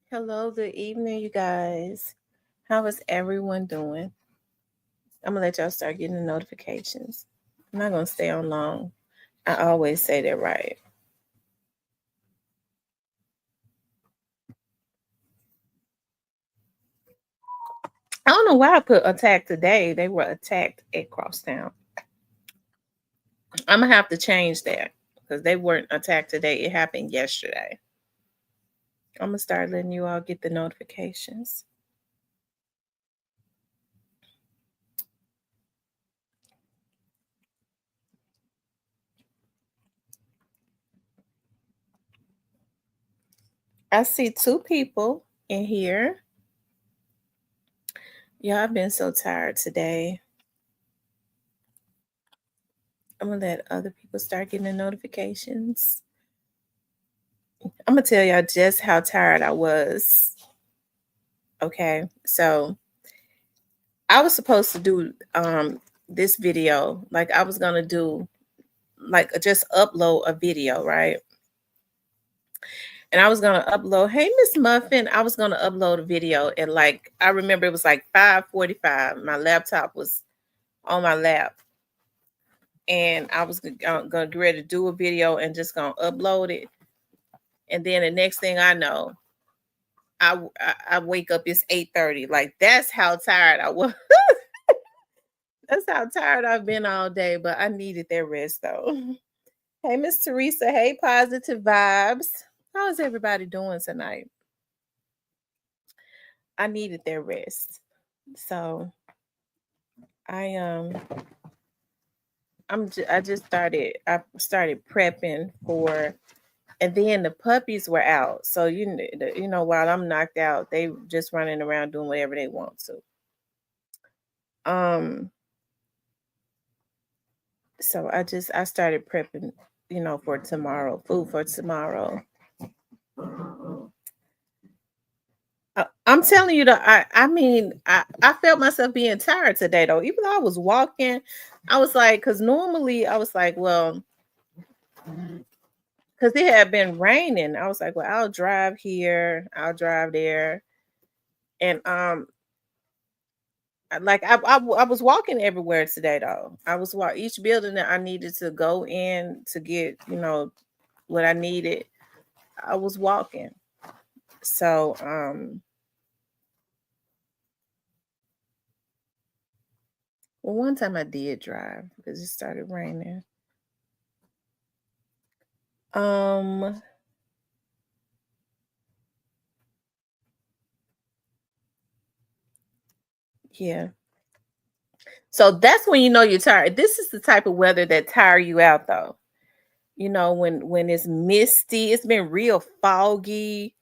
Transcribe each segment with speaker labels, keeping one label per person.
Speaker 1: Hello, good evening, you guys. How is everyone doing? I'm gonna let y'all start getting the notifications. I'm not gonna stay on long. I always say that right. I don't know why I put attack today. They were attacked at Crosstown. I'm gonna have to change that because they weren't attacked today. It happened yesterday. I'm gonna start letting you all get the notifications. I see two people in here. Yeah, I've been so tired today. I'm gonna let other people start getting the notifications. I'm gonna tell y'all just how tired I was. Okay, so I was supposed to do this video, like I was gonna do like just upload a video, right? And I was gonna upload, hey Miss Muffin, I was gonna upload a video and like I remember it was like 5:45. My laptop was on my lap, and I was gonna get ready to do a video and just gonna upload it. And then the next thing I know, I wake up, it's 8:30. Like that's how tired I was. That's how tired I've been all day, but I needed that rest though. Hey, Miss Teresa. Hey, positive vibes. How is everybody doing tonight? I needed that rest. So I I just started prepping for, and then the puppies were out. So you know while I'm knocked out, they just running around doing whatever they want to. So I started prepping, for tomorrow, food for tomorrow. I'm telling you that I felt myself being tired today though. Even though I was walking, I was like, because normally I was like, well, because it had been raining. I was like, well, I'll drive here, I'll drive there, and I was walking everywhere today though. I was each building that I needed to go in to get what I needed. I was walking. So well, one time I did drive because it started raining. Um, yeah. So that's when you know you're tired. This is the type of weather that tire you out though. When it's misty, it's been real foggy.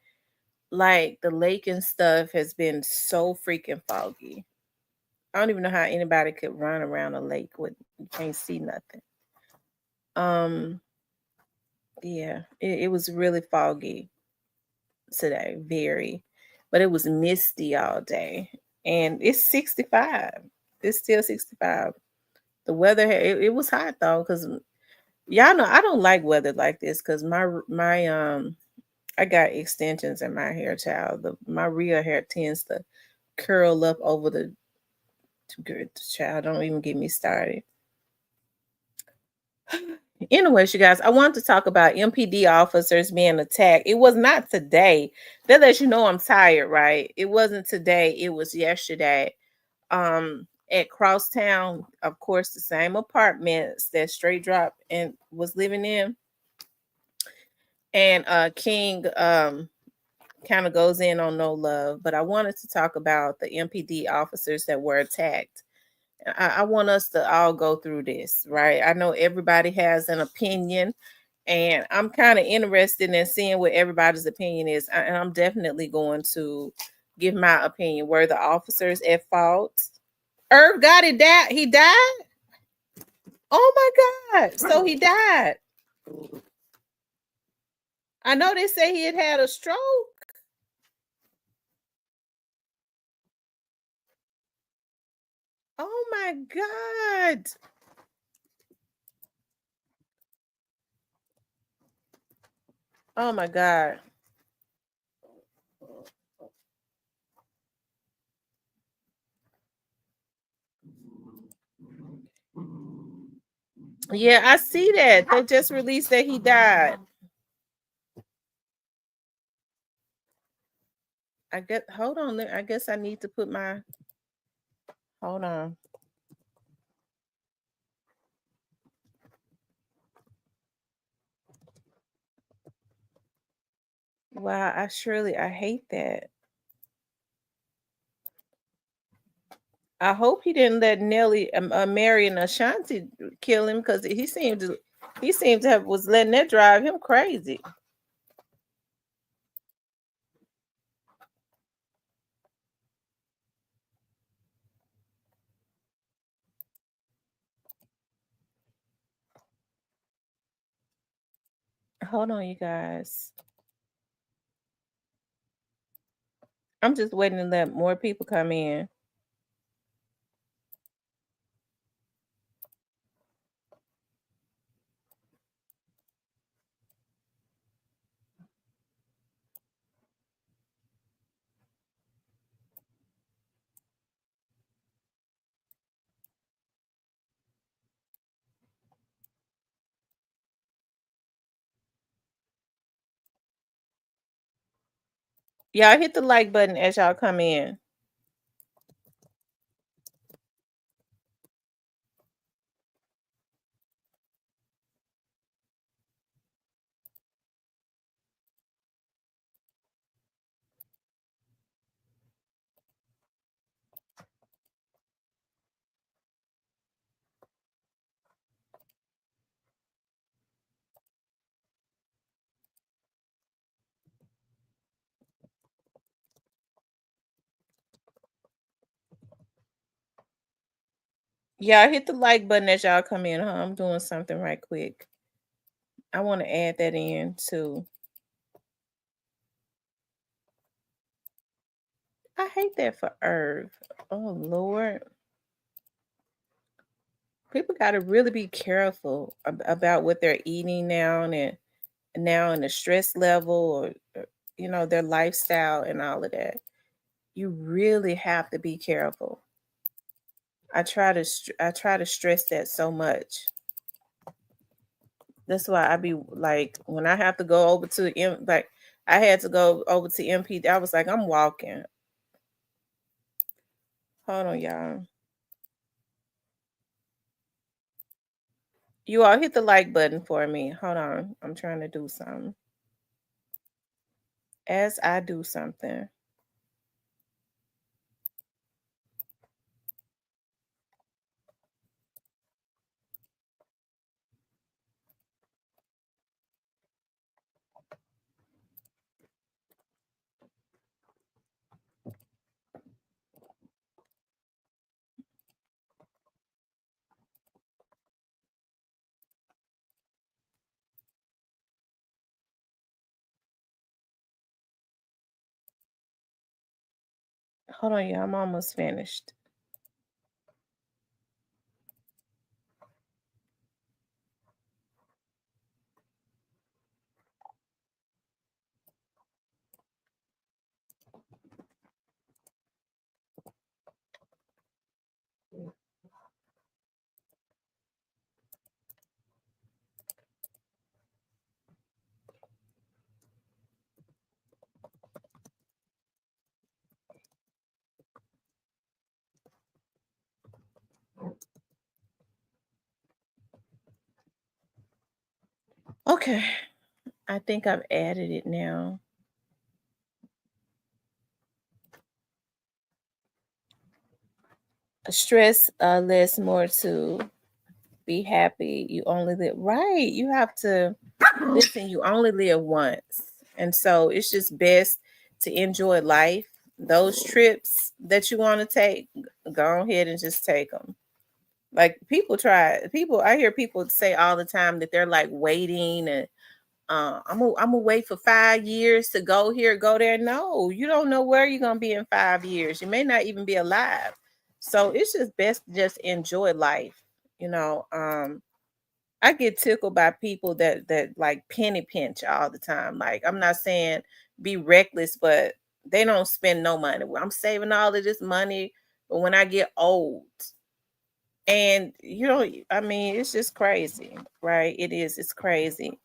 Speaker 1: Like the lake and stuff has been so freaking foggy. I don't even know how anybody could run around a lake with you can't see nothing. Um, yeah, it was really foggy today, very, but it was misty all day, and it's 65. It's still 65. The weather, it was hot though, because y'all know I don't like weather like this because my I got extensions in my hair, child. My real hair tends to curl up over the child. Don't even get me started. Anyways, you guys, I want to talk about MPD officers being attacked. It was not today. That lets you know I'm tired, right? It wasn't today. It was yesterday. At Crosstown, of course, the same apartments that Straight Drop and was living in. And King kind of goes in on no love, but I wanted to talk about the MPD officers that were attacked. I want us to all go through this, right? I know everybody has an opinion, and I'm kind of interested in seeing what everybody's opinion is. And I'm definitely going to give my opinion. Were the officers at fault? Irv got it down. He died? Oh my God. So he died. I know they say he had a stroke. Oh my God. Oh my God. Yeah, I see that. They just released that he died. I get hold on. I guess I need to put my hold on. Wow, I hate that. I hope he didn't let Nelly, Mary and Ashanti kill him because he seemed to have was letting that drive him crazy. Hold on, you guys. I'm just waiting to let more people come in. Y'all hit the like button as y'all come in. Y'all hit the like button as y'all come in. Huh? I'm doing something right quick. I want to add that in too. I hate that for Irv. Oh Lord. People got to really be careful about what they're eating now and the stress level or their lifestyle and all of that. You really have to be careful. I try to stress that so much. That's why I be like when I have to go over to like I had to go over to MP. I was like, I'm walking. Hold on, y'all. You all hit the like button for me. Hold on. I'm trying to do something. As I do something. Hold on, y'all. I'm almost finished. Okay. I think I've added it now. Stress less more to be happy. You only live right. You have to listen, you only live once. And so it's just best to enjoy life. Those trips that you want to take, go ahead and just take them. Like people, I hear people say all the time that they're like waiting and I'm gonna wait for 5 years to go here, go there. No, you don't know where you're gonna be in 5 years. You may not even be alive. So it's just best to just enjoy life. You know, I get tickled by people that like penny pinch all the time. Like I'm not saying be reckless, but they don't spend no money. Well, I'm saving all of this money, but when I get old, And I mean, it's just crazy, right? It is. It's crazy.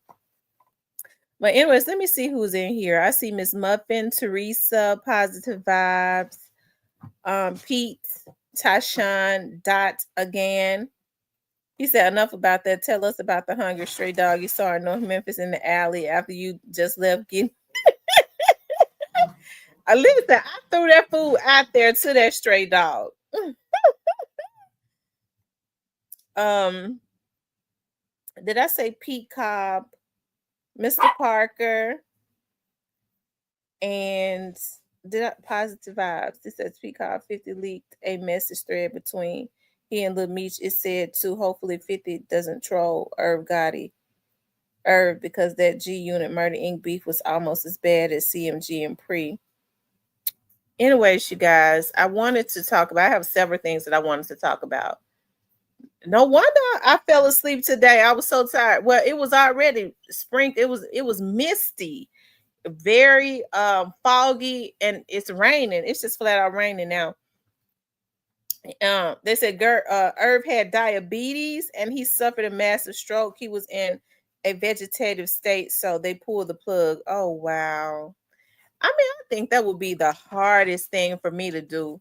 Speaker 1: But anyways, let me see who's in here. I see Miss Muffin, Teresa, Positive Vibes, Pete, Tashawn, Dot again. He said, enough about that. Tell us about the hungry stray dog you saw in North Memphis in the alley after you just left getting. Listen, I threw that food out there to that stray dog. Um, did I say Pete Cobb, Mr. Parker, and did I positive vibes? This says Pete Cobb 50 leaked a message thread between he and Lil Meech. It said to hopefully 50 doesn't troll Irv Gotti. Irv, because that G Unit Murder Inc. beef was almost as bad as CMG and Pre. Anyways, you guys, I wanted to talk about. I have several things that I wanted to talk about. No wonder I fell asleep today. I was so tired. Well, it was already spring. It was misty, very foggy, and it's raining. It's just flat out raining now. They said Irv had diabetes and he suffered a massive stroke. He was in a vegetative state, so they pulled the plug. Oh wow. I mean, I think that would be the hardest thing for me to do.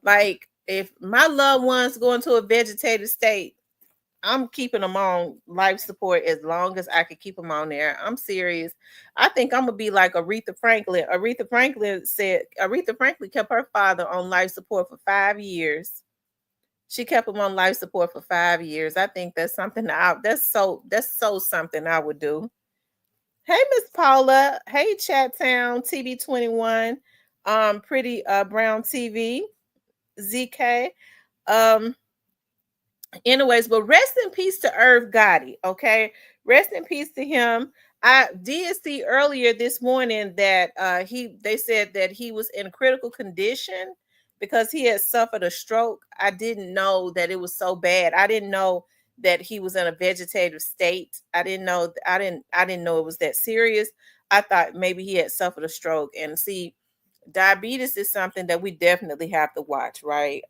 Speaker 1: Like, if my loved ones go into a vegetative state, I'm keeping them on life support as long as I could keep them on there. I'm serious. I think I'm gonna be like Aretha Franklin. Aretha Franklin kept her father on life support for 5 years. She kept him on life support for 5 years. I think that's something that's so something I would do. Hey, Miss Paula. Hey, Chat Town TB21. Pretty Brown TV. ZK. Um, Anyways, but rest in peace to Irv Gotti. Okay, rest in peace to him. I did see earlier this morning that they said that he was in critical condition because he had suffered a stroke. I didn't know that it was so bad. I didn't know that he was in a vegetative state. I didn't know it was that serious. I thought maybe he had suffered a stroke. And see, diabetes is something that we definitely have to watch, right?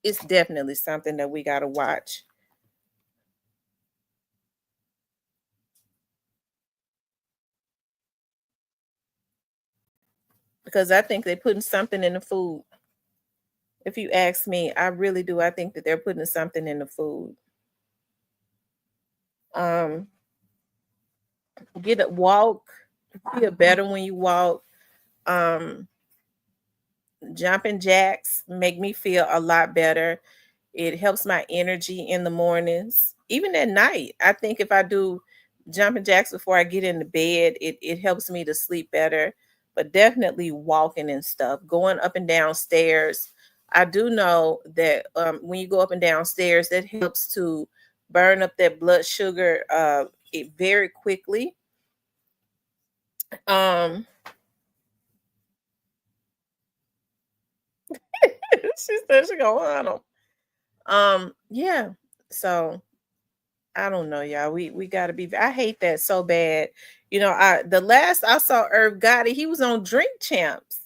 Speaker 1: It's definitely something that we got to watch because I think they're putting something in the food. If you ask me, I really do. I think that they're putting something in the food. Um, get a walk, feel better when you walk. Um, Jumping jacks make me feel a lot better. It helps my energy in the mornings, even at night. I think if I do jumping jacks before I get into bed, it helps me to sleep better. But definitely walking and stuff, going up and down stairs. I do know that when you go up and down stairs, that helps to burn up that blood sugar it very quickly. Um, she said she gonna hunt them. Yeah. So I don't know, y'all. We gotta be. I hate that so bad. I the last I saw Irv Gotti, he was on Drink Champs,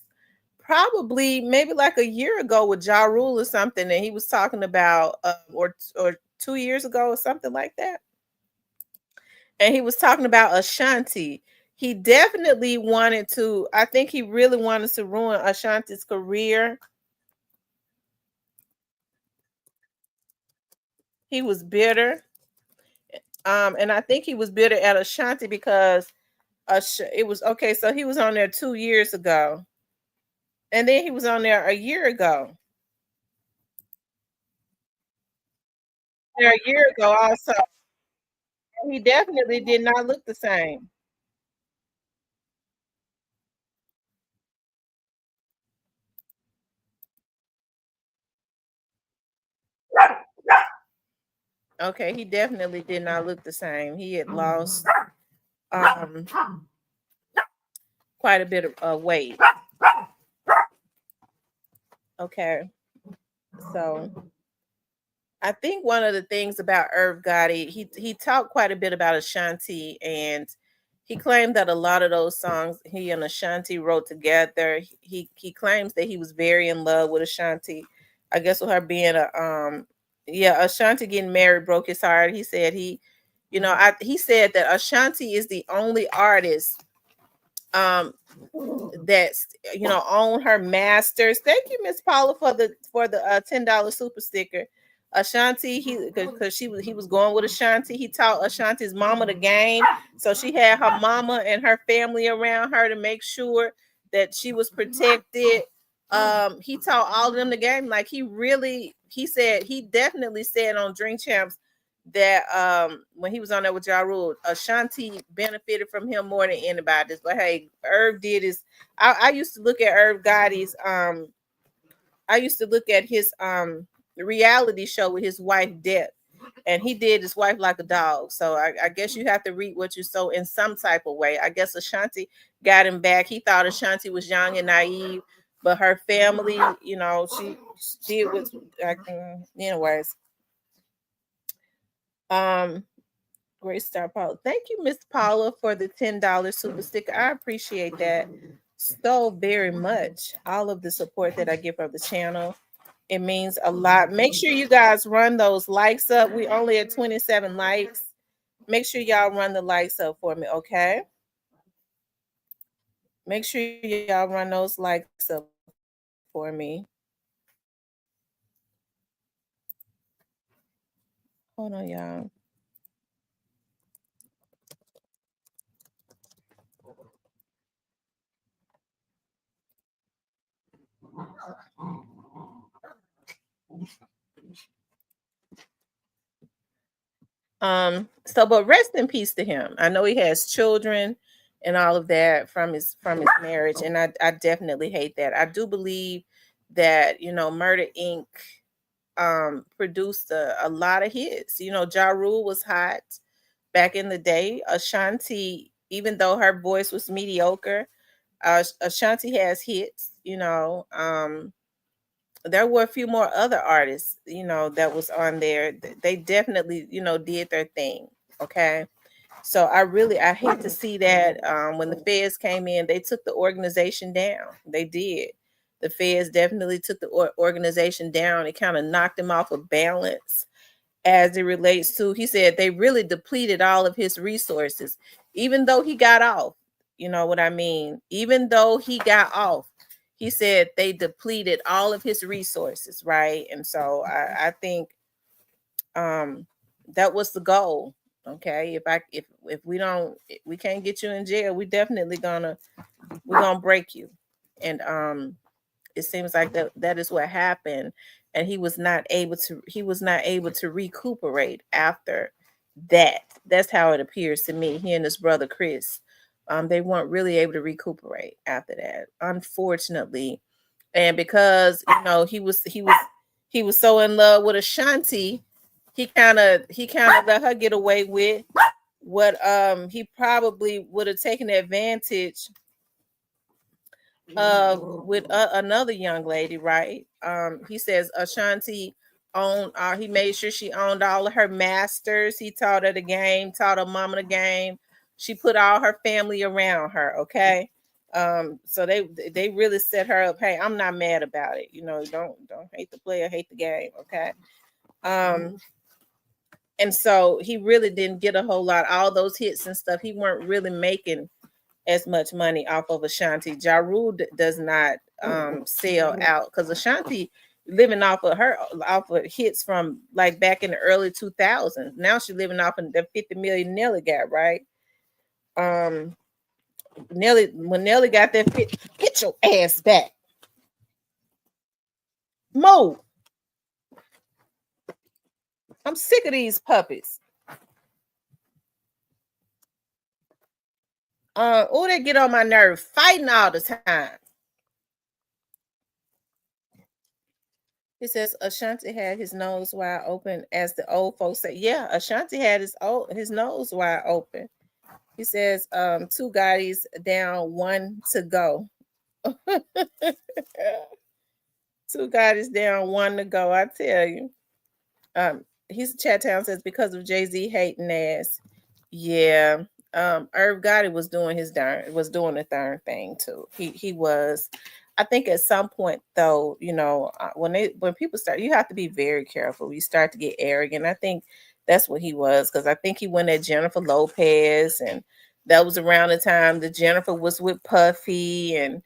Speaker 1: probably maybe like a year ago with Ja Rule or something, and he was talking about or 2 years ago or something like that, and he was talking about Ashanti. He definitely wanted to. I think he really wanted to ruin Ashanti's career. He was bitter, and I think he was bitter at Ashanti because it was okay. So he was on there 2 years ago, and then he was on there a year ago. There a year ago also. He definitely did not look the same. Okay, he definitely did not look the same. He had lost um quite a bit of weight. Okay, so I think one of the things about Irv Gotti, he talked quite a bit about Ashanti, and he claimed that a lot of those songs he and Ashanti wrote together. He claims that he was very in love with Ashanti. I guess with her being yeah, Ashanti getting married broke his heart. He said he said that Ashanti is the only artist um that's own her masters. Thank you, Miss Paula, for the $10 super sticker. Ashanti, because he was going with Ashanti. He taught Ashanti's mama the game, so she had her mama and her family around her to make sure that she was protected. He taught all of them the game. Like he definitely said on Drink Champs that when he was on there with Ja Rule, Ashanti benefited from him more than anybody. But hey, Irv did his. I used to look at Irv Gotti's. I used to look at his reality show with his wife Deb, and he did his wife like a dog. So I guess you have to read what you sow in some type of way. I guess Ashanti got him back. He thought Ashanti was young and naive, but her family, she did what. Anyways, um. Great Star Paula. Thank you, Miss Paula, for the $10 super sticker. I appreciate that so very much. All of the support that I get from the channel. It means a lot. Make sure you guys run those likes up. We only at 27 likes. Make sure y'all run the likes up for me, okay? Make sure y'all run those likes up for me. Hold on, y'all. But rest in peace to him. I know he has children and all of that from his marriage, and I definitely hate that. I do believe that Murder Inc. Produced a lot of hits. Ja Rule was hot back in the day. Ashanti, even though her voice was mediocre, Ashanti has hits. There were a few more other artists, that was on there. They definitely, did their thing. Okay. So I hate to see that when the feds came in, they took the organization down. They did. The feds definitely took the organization down. It kind of knocked him off of balance as it relates to, he said they really depleted all of his resources, even though he got off. You know what I mean? Even though he got off, he said they depleted all of his resources, right? And so I think that was the goal. Okay, if we can't get you in jail, we're gonna break you. And it seems like that is what happened, and he was not able to recuperate after that. That's how it appears to me. He and his brother Chris, they weren't really able to recuperate after that, unfortunately. And because he was so in love with Ashanti, he kind of let her get away with what he probably would have taken advantage with another young lady, right? He says Ashanti owned. He made sure she owned all of her masters. He taught her the game, taught her mama the game. She put all her family around her. Okay, so they really set her up. Hey, I'm not mad about it. Don't hate the player, hate the game. Okay. And so he really didn't get a whole lot. All those hits and stuff, he weren't really making as much money off of Ashanti. Ja Rule does not sell out because Ashanti living off of hits from like back in the early 2000s. Now she's living off of the 50 million Nelly got, right? When Nelly got that get your ass back. Mo. I'm sick of these puppies. They get on my nerve fighting all the time. He says Ashanti had his nose wide open, as the old folks say. Yeah, Ashanti had his nose wide open. He says, two guys down, one to go. Two guys down, one to go. I tell you. He's Chat Town says because of Jay-Z hating ass. Yeah. Irv Gotti was doing the darn thing too. He was. I think at some point though, when people start, you have to be very careful. You start to get arrogant. I think that's what he was, because I think he went at Jennifer Lopez, and that was around the time that Jennifer was with Puffy, and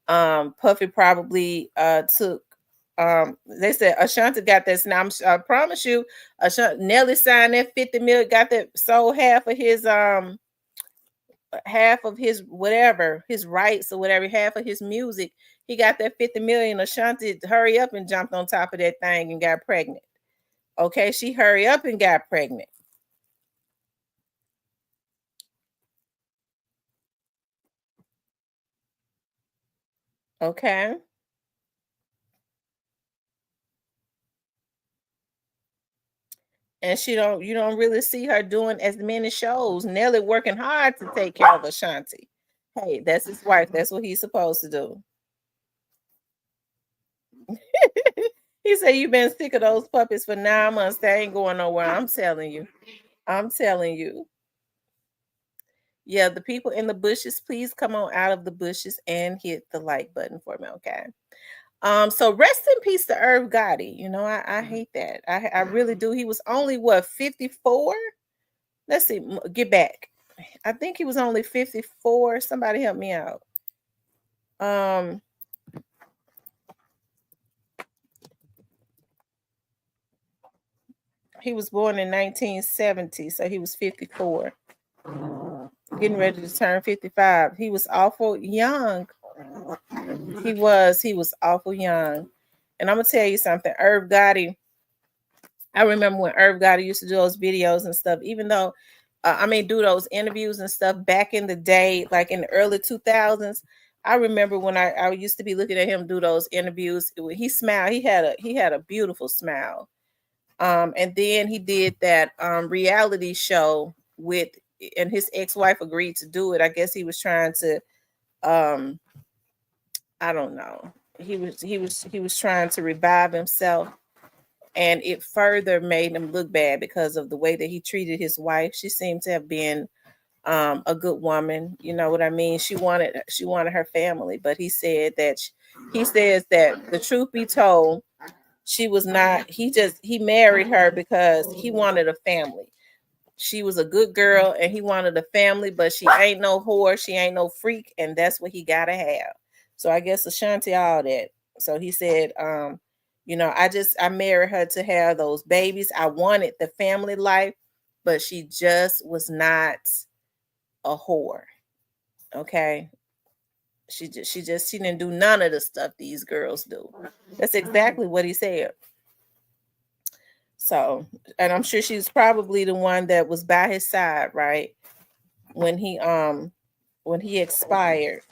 Speaker 1: Puffy probably took they said Ashanti got this. Now I promise you, Ashanti Nelly signed that 50 million, got that, sold half of his whatever, his rights or whatever, half of his music. He got that 50 million. Ashanti hurry up and jumped on top of that thing and got pregnant. Okay, she hurry up and got pregnant. Okay. And you don't really see her doing as many shows. Nelly working hard to take care of Ashanti. Hey, that's his wife. That's what he's supposed to do. He said, "You've been sick of those puppies for 9 months. They ain't going nowhere." I'm telling you. I'm telling you. Yeah, the people in the bushes, please come on out of the bushes and hit the like button for me, okay? So rest in peace to Irv Gotti. I hate that. I really do. He was only what, 54? Let's see, get back. I think he was only 54. Somebody help me out. Um, he was born in 1970, so he was 54. Getting ready to turn 55. He was awful young. He was awful young. And I'm gonna tell you something, Irv Gotti. I remember when Irv Gotti used to do those videos and stuff, even though do those interviews and stuff back in the day, like in the early 2000s. I remember when I used to be looking at him do those interviews. He smiled. He had a beautiful smile. And then he did that reality show with, and his ex-wife agreed to do it. I guess he was trying to, um, I don't know. He was trying to revive himself, and it further made him look bad because of the way that he treated his wife. She seemed to have been a good woman. You know what I mean? She wanted her family, but he says that the truth be told, she was not. He married her because he wanted a family. She was a good girl and he wanted a family, but she ain't no whore, she ain't no freak, and that's what he gotta have. So I guess Ashanti all that. So he said, I married her to have those babies. I wanted the family life, but she just was not a whore. Okay. She didn't do none of the stuff these girls do. That's exactly what he said. So, and I'm sure she's probably the one that was by his side, right? When he expired.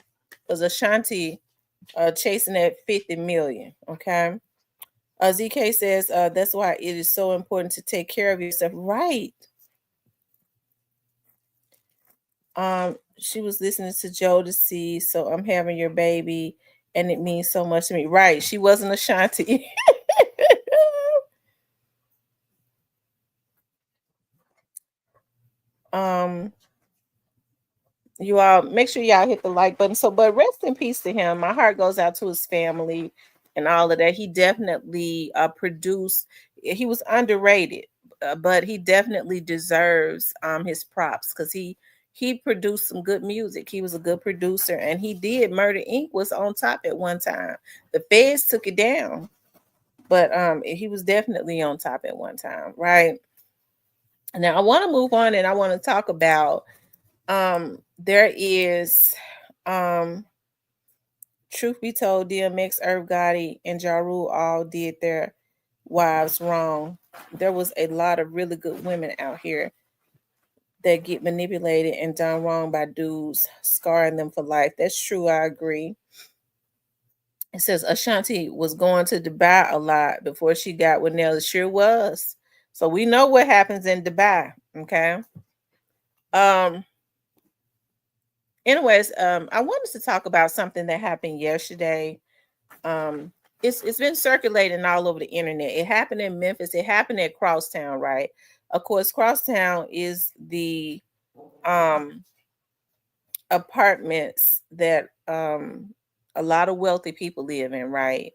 Speaker 1: Because Ashanti chasing that 50 million. Okay. ZK says that's why it is so important to take care of yourself. Right. She was listening to Joe to see, so I'm having your baby, and it means so much to me. Right. She wasn't Ashanti. um you all make sure y'all hit the like button. So, but rest in peace to him. My heart goes out to his family and all of that. He definitely produced. He was underrated, but he definitely deserves his props, because he produced some good music. He was a good producer, and he did. Murder Inc. was on top at one time. The Feds took it down, but he was definitely on top at one time, right? Now I want to move on, and I want to talk about there is truth be told, DMX, Irv Gotti, and Ja Rule all did their wives wrong. There was a lot of really good women out here that get manipulated and done wrong by dudes, scarring them for life. That's true. I agree. It says Ashanti was going to Dubai a lot before she got with Nelly. Sure was. So we know what happens in Dubai. Okay. Um, anyways, I wanted to talk about something that happened yesterday. um it's been circulating all over the internet. It happened in Memphis. It happened at Crosstown, right? Of course, Crosstown is the um apartments that a lot of wealthy people live in, right?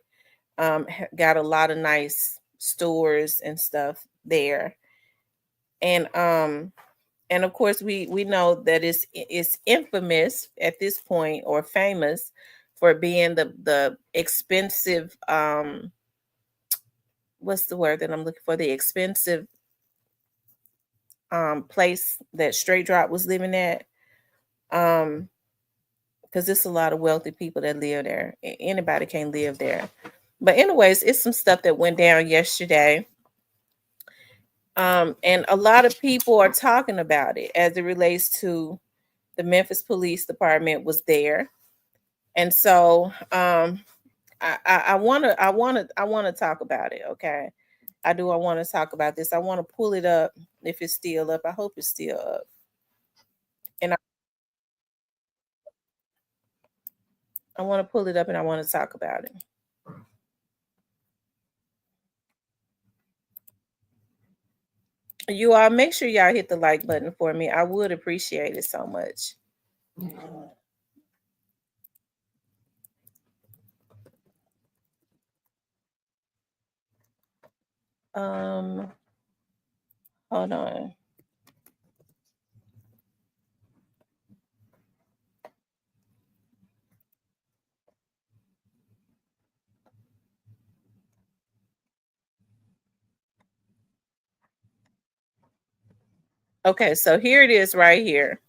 Speaker 1: Got a lot of nice stores and stuff there. And of course we know that it's infamous at this point, or famous, for being the expensive, what's the word that I'm looking for, the expensive place that Straight Drop was living at. Because it's a lot of wealthy people that live there. Anybody can live there. But anyways, it's some stuff that went down yesterday. And a lot of people are talking about it as it relates to the Memphis Police Department was there. And so I wanna talk about it, okay? I want to talk about this. I want to pull it up if it's still up. I hope it's still up. And I want to pull it up and I want to talk about it. You all make sure y'all hit the like button for me. I would appreciate it so much. Hold on. Okay, so here it is right here.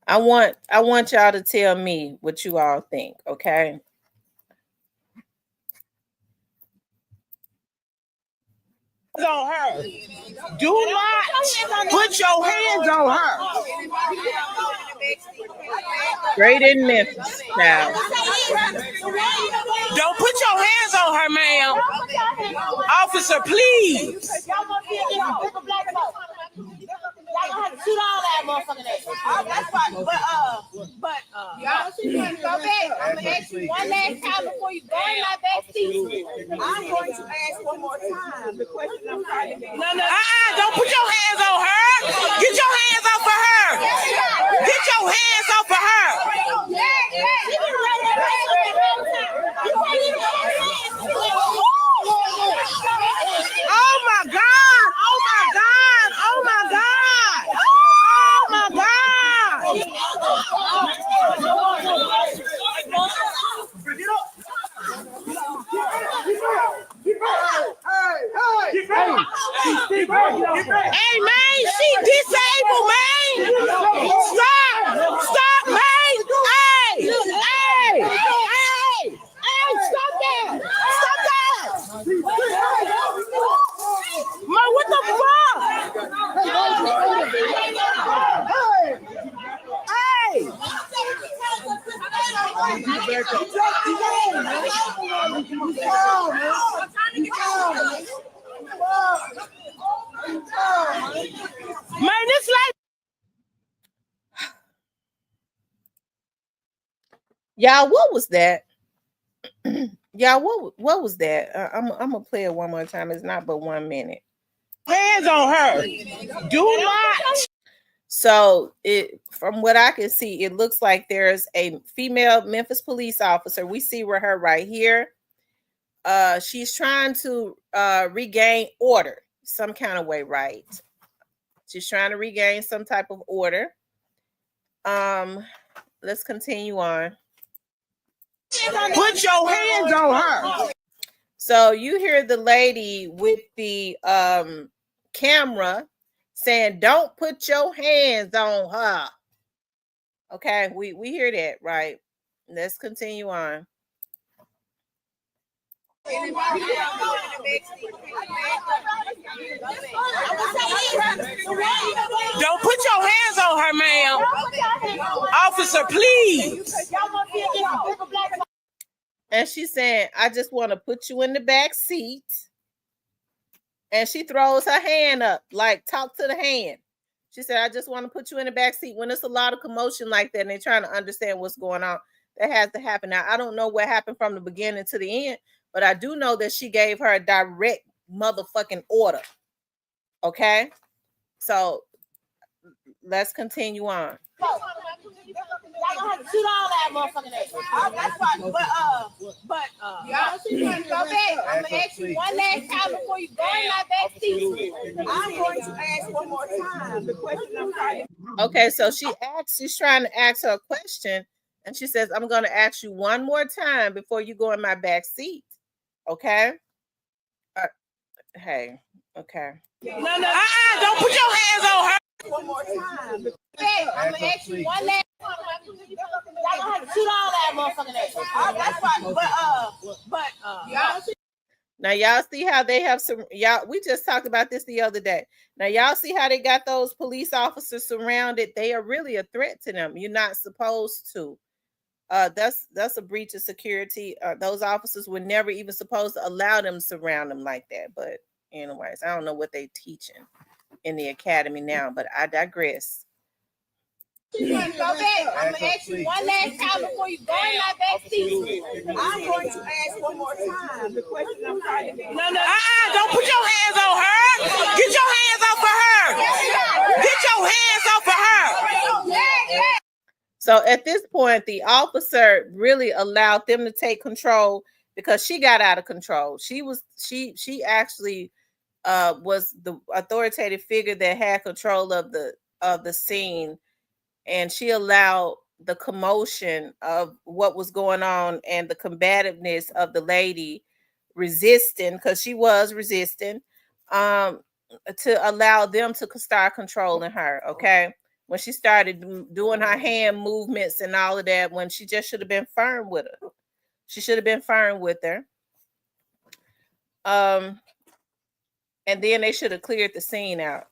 Speaker 1: I want y'all to tell me what you all think, okay?
Speaker 2: On her. Do not put your hands on her.
Speaker 1: Straight in Memphis, child.
Speaker 2: Don't put your hands on her, ma'am. Officer, please.
Speaker 3: Y'all have to shoot all that motherfucking ass. That's fine. But y'all go back. I'm gonna ask you one last time before you go in that back seat. I'm going to ask one more time the question I'm trying to make.
Speaker 2: No. Don't put your hands on her. Get your hands off of her. Get your hands off of her. Oh my God! Oh my God! Oh my God! Oh my God! Hey man, she disabled, man. Stop, man. Hey, stop that. Stop that. Man, what the fuck? Hey. Man, this like
Speaker 1: Y'all, what was that? Y'all, what was that? I'm gonna play it one more time. It's not but 1 minute.
Speaker 2: hands on her. Do not.
Speaker 1: So from what I can see, it looks like there's a female Memphis police officer. We see her right here. She's trying to regain order some kind of way, right? She's trying to regain some type of order. Let's continue on.
Speaker 2: Put your hands on her.
Speaker 1: So you hear the lady with the camera saying, "Don't put your hands on her." Okay, we hear that, right? Let's continue on.
Speaker 2: Don't put your hands on her, ma'am. Officer, please.
Speaker 1: And she's saying, "I just want to put you in the back seat." And she throws her hand up, like, talk to the hand. She said, "I just want to put you in the back seat." When it's a lot of commotion like that and they're trying to understand what's going on, that has to happen. Now, I don't know what happened from the beginning to the end, but I do know that she gave her a direct motherfucking order. Okay? So let's continue on.
Speaker 3: Y'all gonna have to shoot all that motherfucking ass. That's fine. But y'all see you go back. I'm gonna ask you one last time before you go in my back seat. I'm going to ask one more time the question I'm trying to.
Speaker 1: Okay, so she's trying to ask her a question, and she says, I'm going to ask you one more time before you go in my back seat. Okay? Hey, okay.
Speaker 2: No. Don't put your hands on her.
Speaker 3: One more time. Okay, I'm gonna ask you one last time. Y'all gonna have to shoot all that motherfucking ass. That's fine. But y'all see.
Speaker 1: Now y'all see how they have some we just talked about this the other day. Now y'all see how they got those police officers surrounded. They are really a threat to them. You're not supposed to. That's a breach of security. Those officers were never even supposed to allow them to surround them like that. But anyways, I don't know what they teaching in the academy now, but I digress.
Speaker 3: Go back. I'm gonna ask you one last time before you go in my back seat. I'm going to ask one more time the question I'm trying to.
Speaker 2: No. Don't put your hands on her. Get your hands off of her. Get your hands off of her.
Speaker 1: So at this point, the officer really allowed them to take control because she got out of control. She actually was the authoritative figure that had control of the scene, and she allowed the commotion of what was going on and the combativeness of the lady resisting, because she was resisting, to allow them to start controlling her. Okay, when she started doing her hand movements and all of that, when she just should have been firm with her. She should have been firm with her. And then they should have cleared the scene out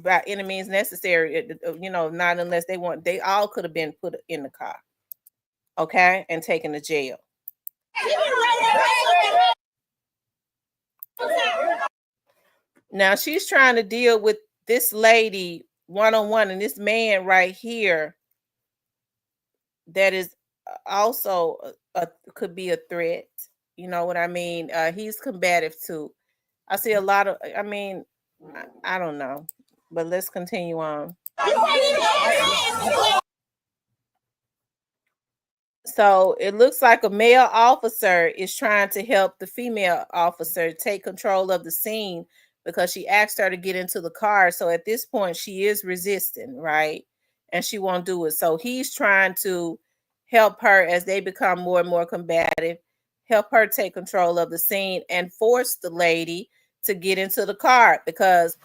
Speaker 1: by any means necessary. Not unless they want. They all could have been put in the car, okay, and taken to jail. Now she's trying to deal with this lady one-on-one, and this man right here that is also could be a threat. You know what I mean? He's combative too. I see a lot of, I don't know, but let's continue on. So it looks like a male officer is trying to help the female officer take control of the scene because she asked her to get into the car. So at this point, she is resisting, right? And she won't do it. So he's trying to help her as they become more and more combative, help her take control of the scene and force the lady to get into the car because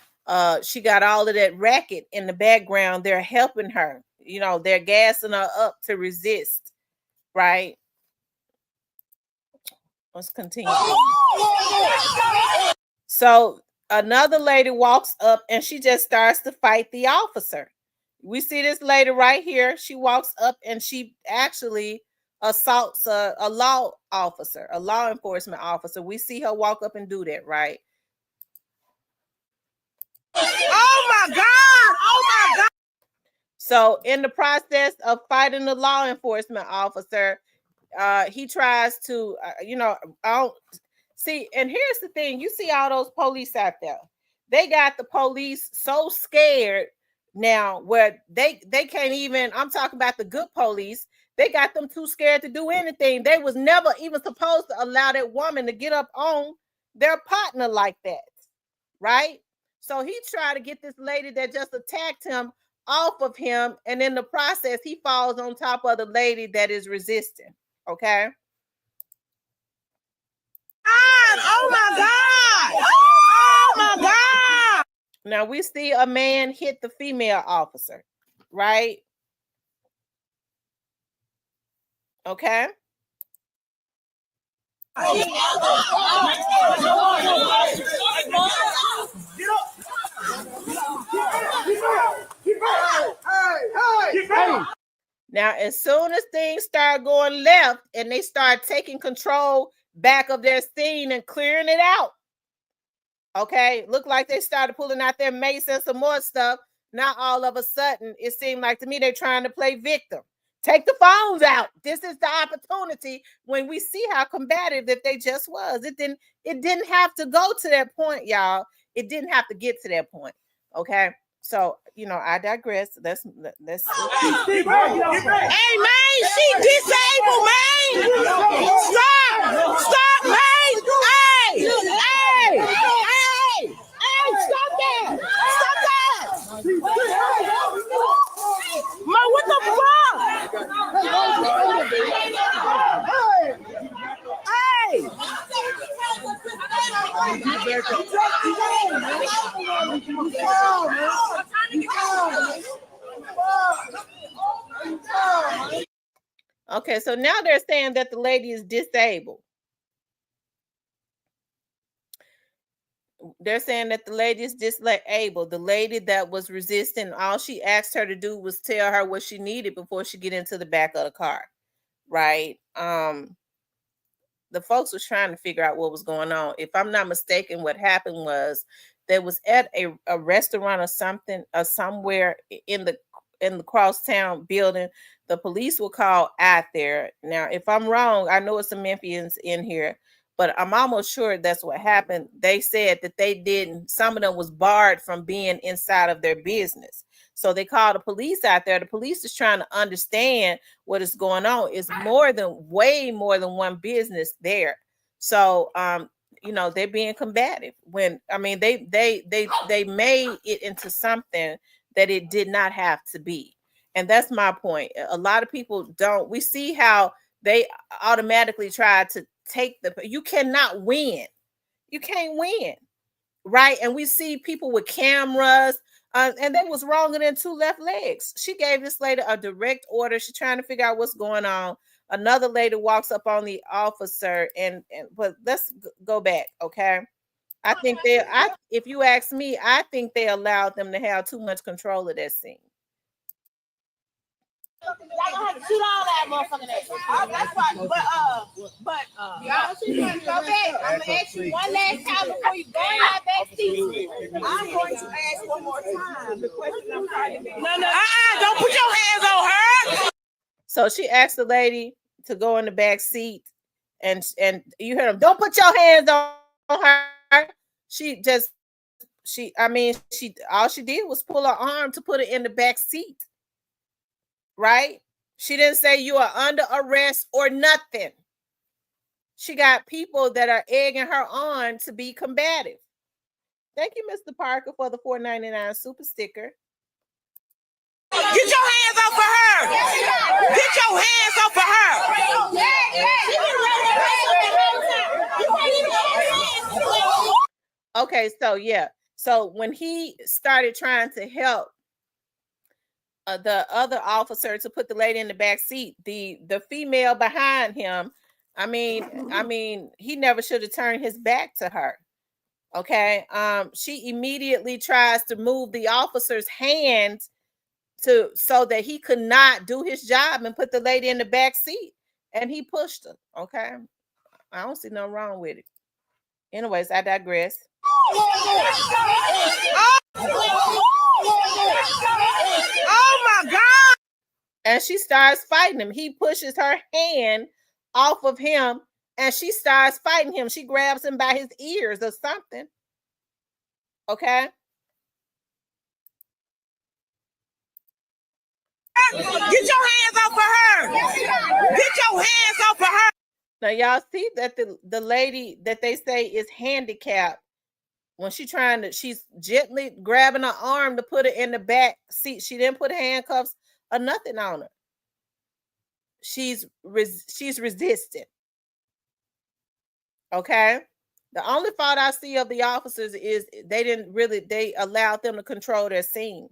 Speaker 1: she got all of that racket in the background. They're helping her. They're gassing her up to resist, right? Let's continue. So another lady walks up and she just starts to fight the officer. We see this lady right here. She walks up and she actually assaults a law officer, a law enforcement officer. We see her walk up and do that, right?
Speaker 2: Oh my God!
Speaker 1: So in the process of fighting the law enforcement officer, he tries to, see, and here's the thing. You see all those police out there. They got the police so scared now where they can't even, I'm talking about the good police. They got them too scared to do anything. They was never even supposed to allow that woman to get up on their partner like that, right? So he tried to get this lady that just attacked him off of him, and in the process, he falls on top of the lady that is resisting. Okay.
Speaker 2: Oh my God! Oh my God!
Speaker 1: Now we see a man hit the female officer, right? Okay. Now, as soon as things start going left and they start taking control back of their scene and clearing it out, okay, look like they started pulling out their mace and some more stuff. Now, all of a sudden, it seemed like to me they're trying to play victim. Take the phones out. This is the opportunity when we see how combative that they just was. It didn't have to go to that point, y'all. It didn't have to get to that point. Okay. So, I digress. Let's
Speaker 2: Hey, man, disabled, man. Stop, man. Hey, stop that. Man, what the fuck? Hey.
Speaker 1: Okay, so now they're saying that the lady is disabled. They're saying that the lady is disabled. The lady that was resisting, all she asked her to do was tell her what she needed before she get into the back of the car, right? The folks was trying to figure out what was going on. If I'm not mistaken, what happened was there was at a restaurant or something or somewhere in the Crosstown building. The police were called out there. Now, if I'm wrong, I know it's some Memphians in here, but I'm almost sure that's what happened. They said that they didn't, some of them was barred from being inside of their business. So they called the police out there. The police is trying to understand what is going on. It's way more than one business there. So they're being combative when they made it into something that it did not have to be. And that's my point. A lot of people don't. We see how they automatically try to take you cannot win. You can't win. Right. And we see people with cameras. And they was wronger than two left legs. She gave this lady a direct order. She's trying to figure out what's going on. Another lady walks up on the officer but let's go back. Okay. I think if you ask me, I think they allowed them to have too much control of that scene.
Speaker 3: Y'all gonna have to shoot all that motherfucking ass. That's why. But y'all should go back. I'm gonna ask you one last time before you go in that back seat. I'm going to ask one more time the question I'm trying to get.
Speaker 2: No. Don't put your hands on her.
Speaker 1: So she asked the lady to go in the back seat, and you heard him. Don't put your hands on her. All she did was pull her arm to put it in the back seat. Right? She didn't say you are under arrest or nothing. She got people that are egging her on to be combative. Thank you, Mr. Parker, for the $4.99 super sticker.
Speaker 2: Get your hands off of her. Get your hands off of her.
Speaker 1: Okay, so yeah. So when he started trying to help the other officer to put the lady in the back seat, the female behind him, I mean, he never should have turned his back to her. Okay. She immediately tries to move the officer's hand so that he could not do his job and put the lady in the back seat. And he pushed her. Okay. I don't see nothing wrong with it. Anyways, I digress.
Speaker 2: Oh my God.
Speaker 1: And she starts fighting him. He pushes her hand off of him and she starts fighting him. She grabs him by his ears or something. Okay.
Speaker 2: Get your hands off of her. Get your hands off of her.
Speaker 1: Now y'all see that the lady that they say is handicapped, when she's gently grabbing her arm to put her in the back seat. She didn't put handcuffs or nothing on her. She's resistant. Okay. The only fault I see of the officers is they allowed them to control their scene.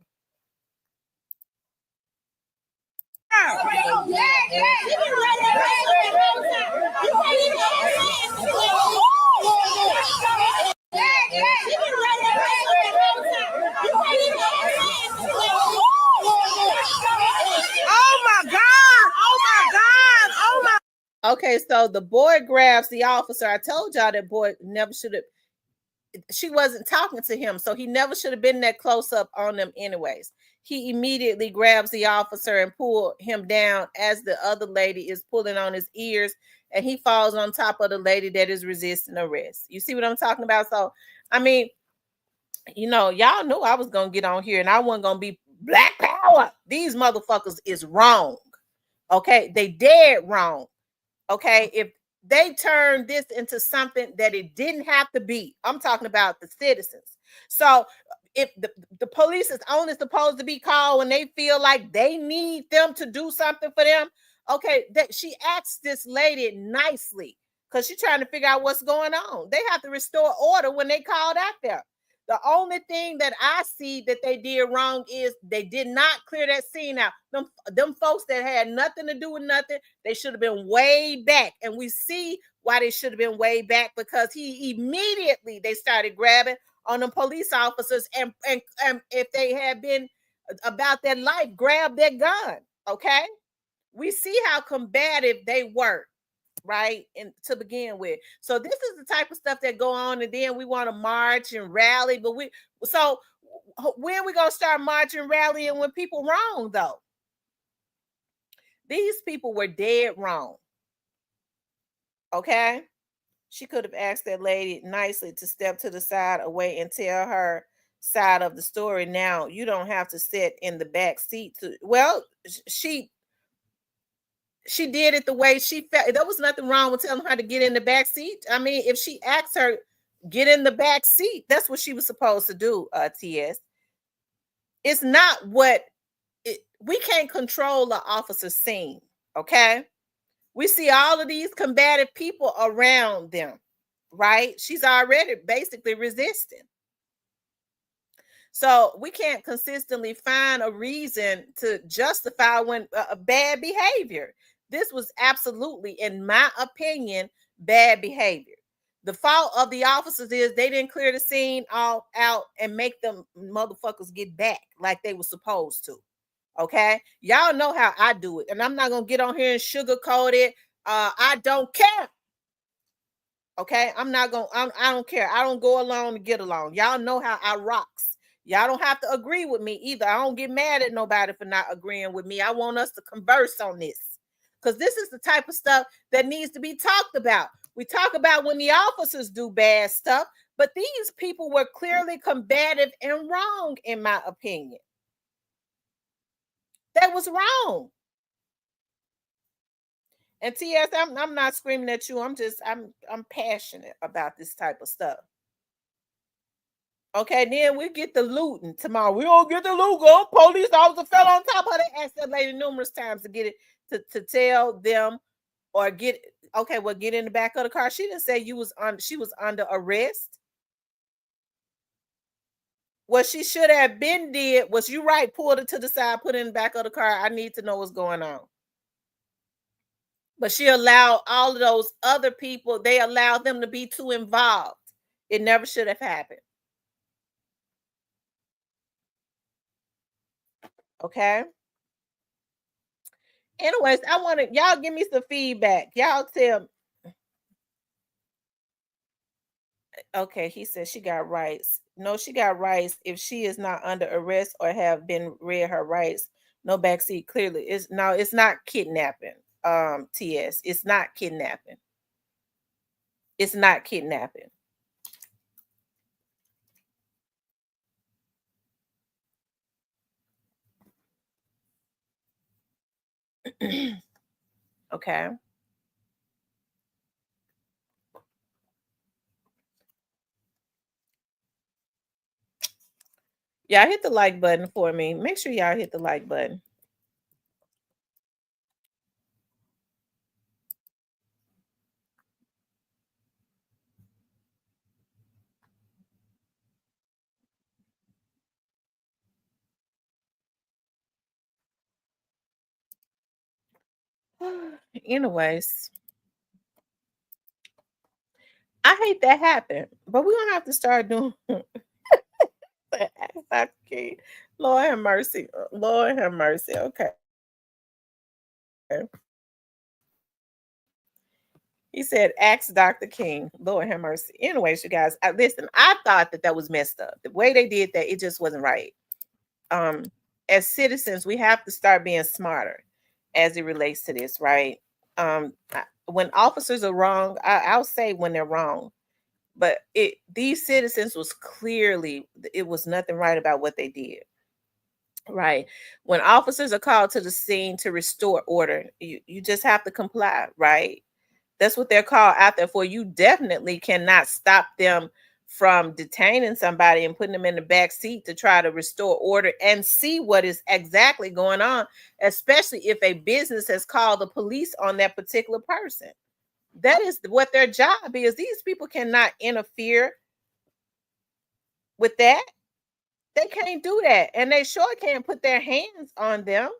Speaker 1: Okay, so the boy grabs the officer. I told y'all that boy never should have. She wasn't talking to him, so he never should have been that close up on them anyways. He immediately grabs the officer and pull him down as the other lady is pulling on his ears, and he falls on top of the lady that is resisting arrest. You see what I'm talking about? So, I mean, y'all knew I was going to get on here and I wasn't going to be black power. These motherfuckers is wrong. Okay, they dead wrong. Okay, if they turned this into something that it didn't have to be, I'm talking about the citizens. So if the police is only supposed to be called when they feel like they need them to do something for them, okay, that she asked this lady nicely because she's trying to figure out what's going on. They have to restore order when they called out there. The only thing that I see that they did wrong is they did not clear that scene out. Them folks that had nothing to do with nothing, they should have been way back. And we see why they should have been way back, because they started grabbing on the police officers, and if they had been about their life, grab their gun. Okay, we see how combative they were, right? And to begin with, so this is the type of stuff that go on, and then we want to march and rally, but when we gonna start marching and rallying when people wrong though? These people were dead wrong. Okay, she could have asked that lady nicely to step to the side away and tell her side of the story. Now you don't have to sit in the back seat to, well, she did it the way she felt. There was nothing wrong with telling her to get in the back seat. I mean, if she asked her get in the back seat, that's what she was supposed to do. TS, it's not we can't control the officer's scene. Okay, we see all of these combative people around them, right? She's already basically resisting. So we can't consistently find a reason to justify when bad behavior. This was absolutely, in my opinion, bad behavior. The fault of the officers is they didn't clear the scene all out and make them motherfuckers get back like they were supposed to. Okay, y'all know how I do it, and I'm not gonna get on here and sugarcoat it. I don't care. Okay, I'm not gonna. I don't care. I don't go along to get along. Y'all know how I rocks. Y'all don't have to agree with me either. I don't get mad at nobody for not agreeing with me. I want us to converse on this, because this is the type of stuff that needs to be talked about. We talk about when the officers do bad stuff, but these people were clearly combative and wrong, in my opinion. That was wrong. And TS, I'm not screaming at you. I'm passionate about this type of stuff. Okay, then we get the looting tomorrow. We don't get the loot. Go, police officer fell on top of it. Asked that lady numerous times to get it to tell them or get. Okay, well, get in the back of the car. She didn't say she was under arrest. What she should have been did was, you right, pulled it to the side, put it in the back of the car. I need to know what's going on. But she allowed all of those other people, they allowed them to be too involved. It never should have happened. Okay. Anyways, I want to, y'all give me some feedback. Y'all tell me. Okay, he said she got rights. No, she got rights if she is not under arrest or have been read her rights. No backseat. Clearly, it's not kidnapping. TS, it's not kidnapping. It's not kidnapping. Okay. Y'all hit the like button for me. Make sure y'all hit the like button. Anyways, I hate that happened, but we're gonna have to start doing. Lord have mercy. Lord have mercy. Okay. He said, "Ask Dr. King." Lord have mercy. Anyways, you guys, listen. I thought that was messed up. The way they did that, it just wasn't right. As citizens, we have to start being smarter as it relates to this, right? When officers are wrong, I'll say when they're wrong, but these citizens was clearly, it was nothing right about what they did. right? When officers are called to the scene to restore order, you just have to comply, right? That's what they're called out there for. You definitely cannot stop them from detaining somebody and putting them in the back seat to try to restore order and see what is exactly going on, especially if a business has called the police on that particular person. That is what their job is. These people cannot interfere with that. They can't do that. And they sure can't put their hands on them.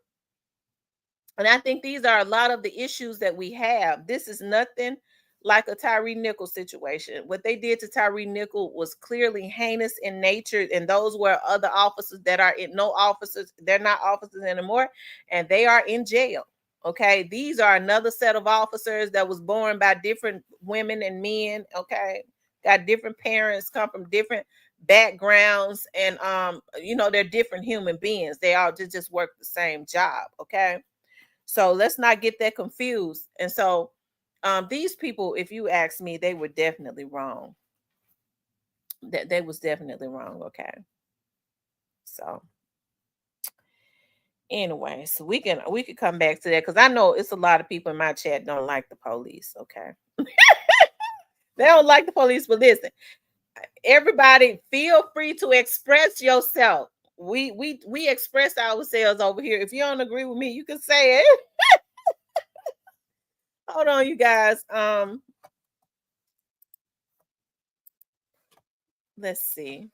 Speaker 1: And I think these are a lot of the issues that we have. This is nothing like a Tyree Nichols situation. What they did to Tyree Nichols was clearly heinous in nature, and those were other officers that are in no officers. They're not officers anymore, and they are in jail. Okay, these are another set of officers that was born by different women and men. Okay, got different parents, come from different backgrounds, and they're different human beings. They all just work the same job. Okay, so let's not get that confused. And so these people, if you ask me, they were definitely wrong. That they was definitely wrong. Okay. So anyway, so we could come back to that because I know it's a lot of people in my chat don't like the police. Okay. They don't like the police, but listen, everybody feel free to express yourself. We express ourselves over here. If you don't agree with me, you can say it. Hold on, you guys. Let's see.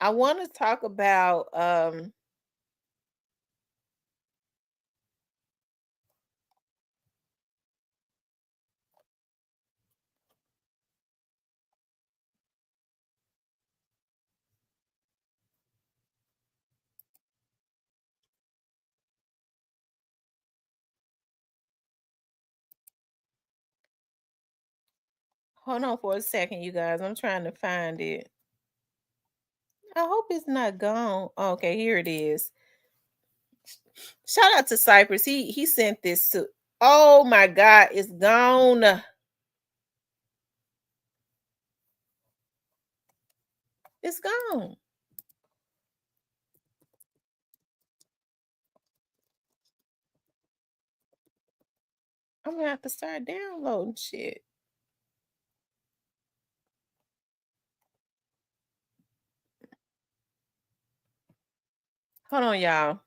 Speaker 1: I want to talk about hold on for a second, you guys. I'm trying to find it. I hope it's not gone. Okay, here it is. Shout out to Cypress. He sent this to. Oh my God, it's gone. It's gone. I'm gonna have to start downloading shit. Hold on, y'all.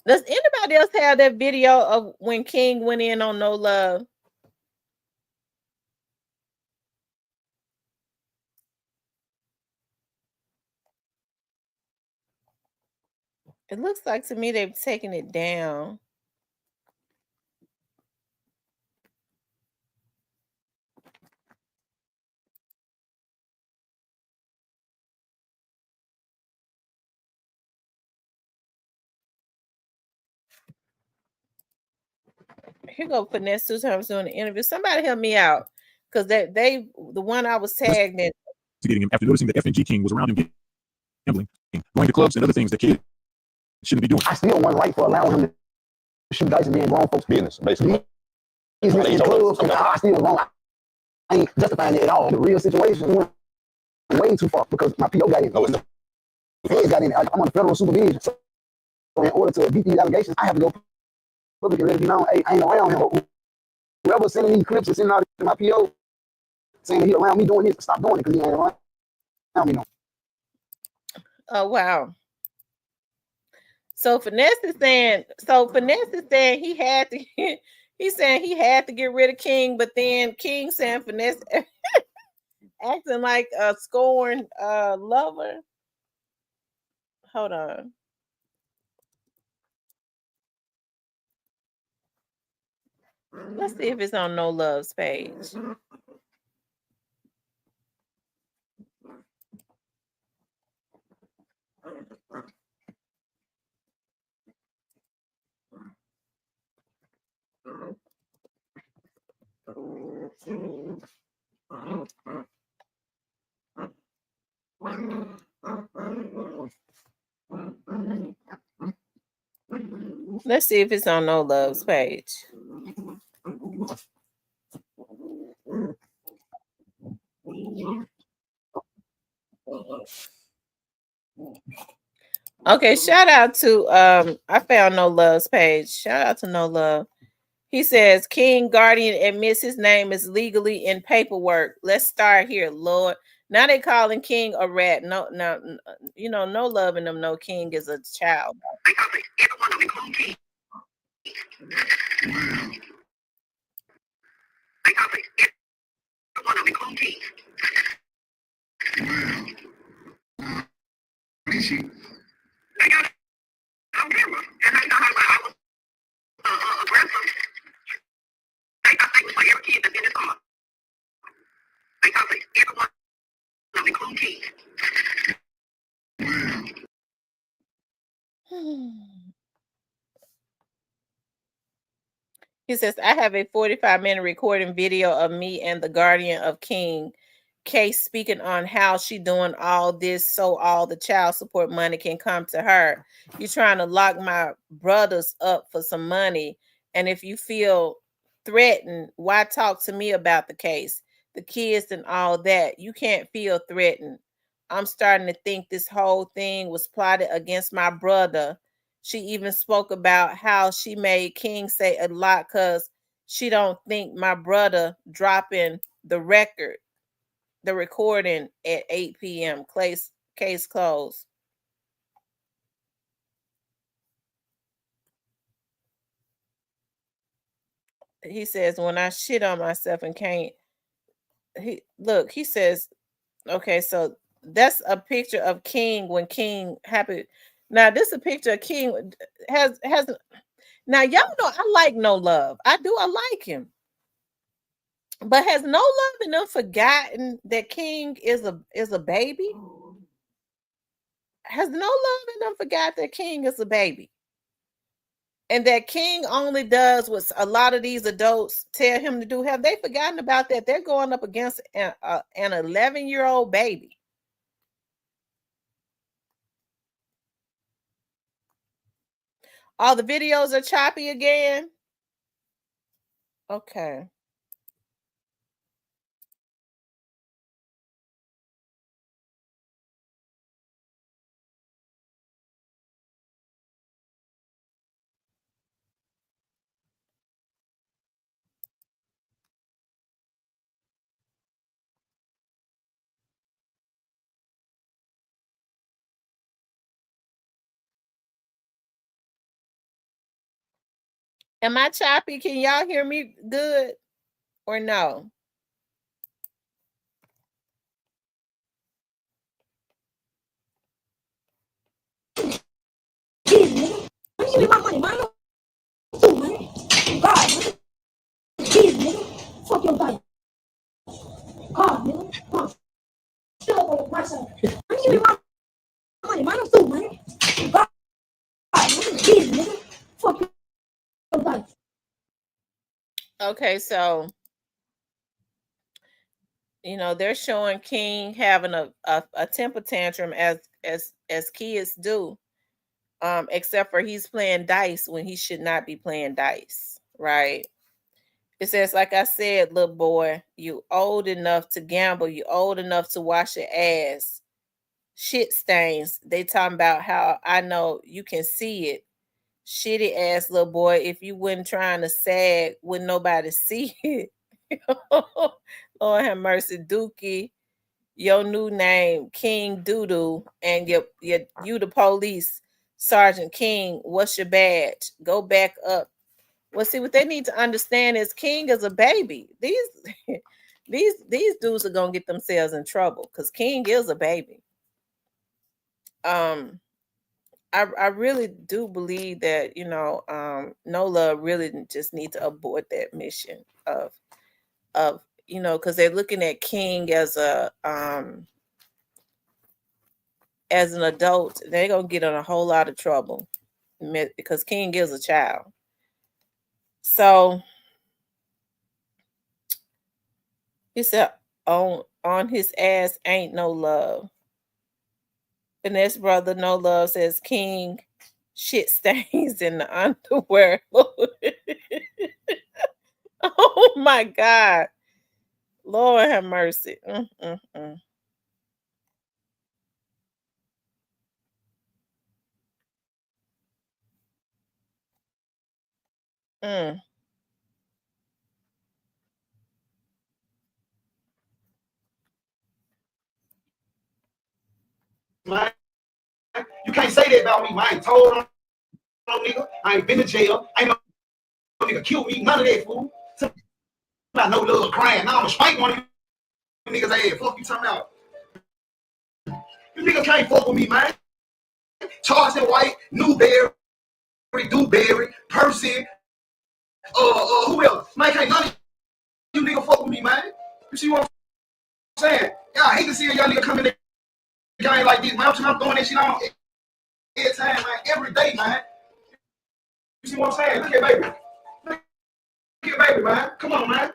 Speaker 1: Does anybody else have that video of when King went in on No Love? It looks like to me they've taken it down. Here go Finesse 2 times doing the interview. Somebody help me out. Because the one I was tagged in.
Speaker 4: Getting him after noticing that FNG King was around him gambling, going to clubs and other things that kids shouldn't be doing.
Speaker 5: I still wasn't right for allowing him to shoot dice and be in grown folks' business, basically. He's in the clubs, and I still wrong. I ain't justifying it at all. The real situation went way too far because my PO got in. Feds got in. I'm on federal supervision. So in order to beat these allegations, I have to go public and let it be known, hey, I ain't around him. Whoever sending these clips and sending out to my PO saying he around me doing this, stop doing it because he ain't around me no.
Speaker 1: Oh wow. So Finesse is saying he had to he's saying he had to get rid of King, but then King saying Finesse acting like a scorned lover. Hold on. Let's see if it's on No Love's page. Let's see if it's on No Love's page. Okay, shout out to I found No Love's page. Shout out to No Love. He says King Guardian admits his name is legally in paperwork. Let's start here, Lord. Now they calling King a rat. No, No Love in them. No, King is a child. He says, I have a 45-minute recording video of me and the guardian of King Case speaking on how she doing all this so all the child support money can come to her. You're trying to lock my brothers up for some money. And if you feel threatened, why talk to me about the case, the kids and all that? You can't feel threatened. I'm starting to think this whole thing was plotted against my brother. She even spoke about how she made King say a lot because she don't think my brother dropping the recording at 8 p.m. Case closed. He says, when I shit on myself and can't, he says, okay, so that's a picture of King when King happy. Now, this is a picture of King has now y'all know I like No Love. I like him. But has No Love in them forgotten that King is a baby? Has No Love in them forgot that King is a baby? And that King only does what a lot of these adults tell him to do. Have they forgotten about that? They're going up against an 11-year-old baby. All the videos are choppy again. Okay. Am I choppy? Can y'all hear me good or no?
Speaker 2: Fuck your life. God, nigga. Come on. Shut up on my side. Give me my money. Mine too, man. God, nigga. Kids, nigga. Fuck your life.
Speaker 1: Okay, so they're showing King having a temper tantrum as kids do, except for he's playing dice when he should not be playing dice, right? It says, like I said, little boy, you old enough to gamble, you old enough to wash your ass. Shit stains. They talking about how I know you can see it. Shitty ass little boy. If you wasn't trying to sag, wouldn't nobody see it. Lord have mercy, Dookie. Your new name, King Doodoo, and you the police, Sergeant King. What's your badge? Go back up. Well, see, what they need to understand is King is a baby. These dudes are gonna get themselves in trouble because King is a baby. I really do believe that No Love really just need to abort that mission of because they're looking at King as an adult. They're gonna get in a whole lot of trouble because King is a child. So he said on his ass ain't no love. Finesse brother No Love says King shit stains in the underwear. Oh my God. Lord have mercy. Mm.
Speaker 5: Man, you can't say that about me, man. I ain't told on no nigga. I ain't been to jail. I ain't no nigga killed me. None of that, fool. About no little crying. Now I'm gonna spank one of you niggas' ass. Fuck you talking about. You niggas can't fuck with me, man. Charleston White, Newberry, Dewberry, Percy, who else? Man, can't none of you niggas fuck with me, man. You see what I'm saying? Yeah, I hate to see a young nigga come in the game like this, man. I'm throwing that shit on every time, man. Every day, man. You see what I'm saying? Look at baby. Look at baby, man. Come on, man.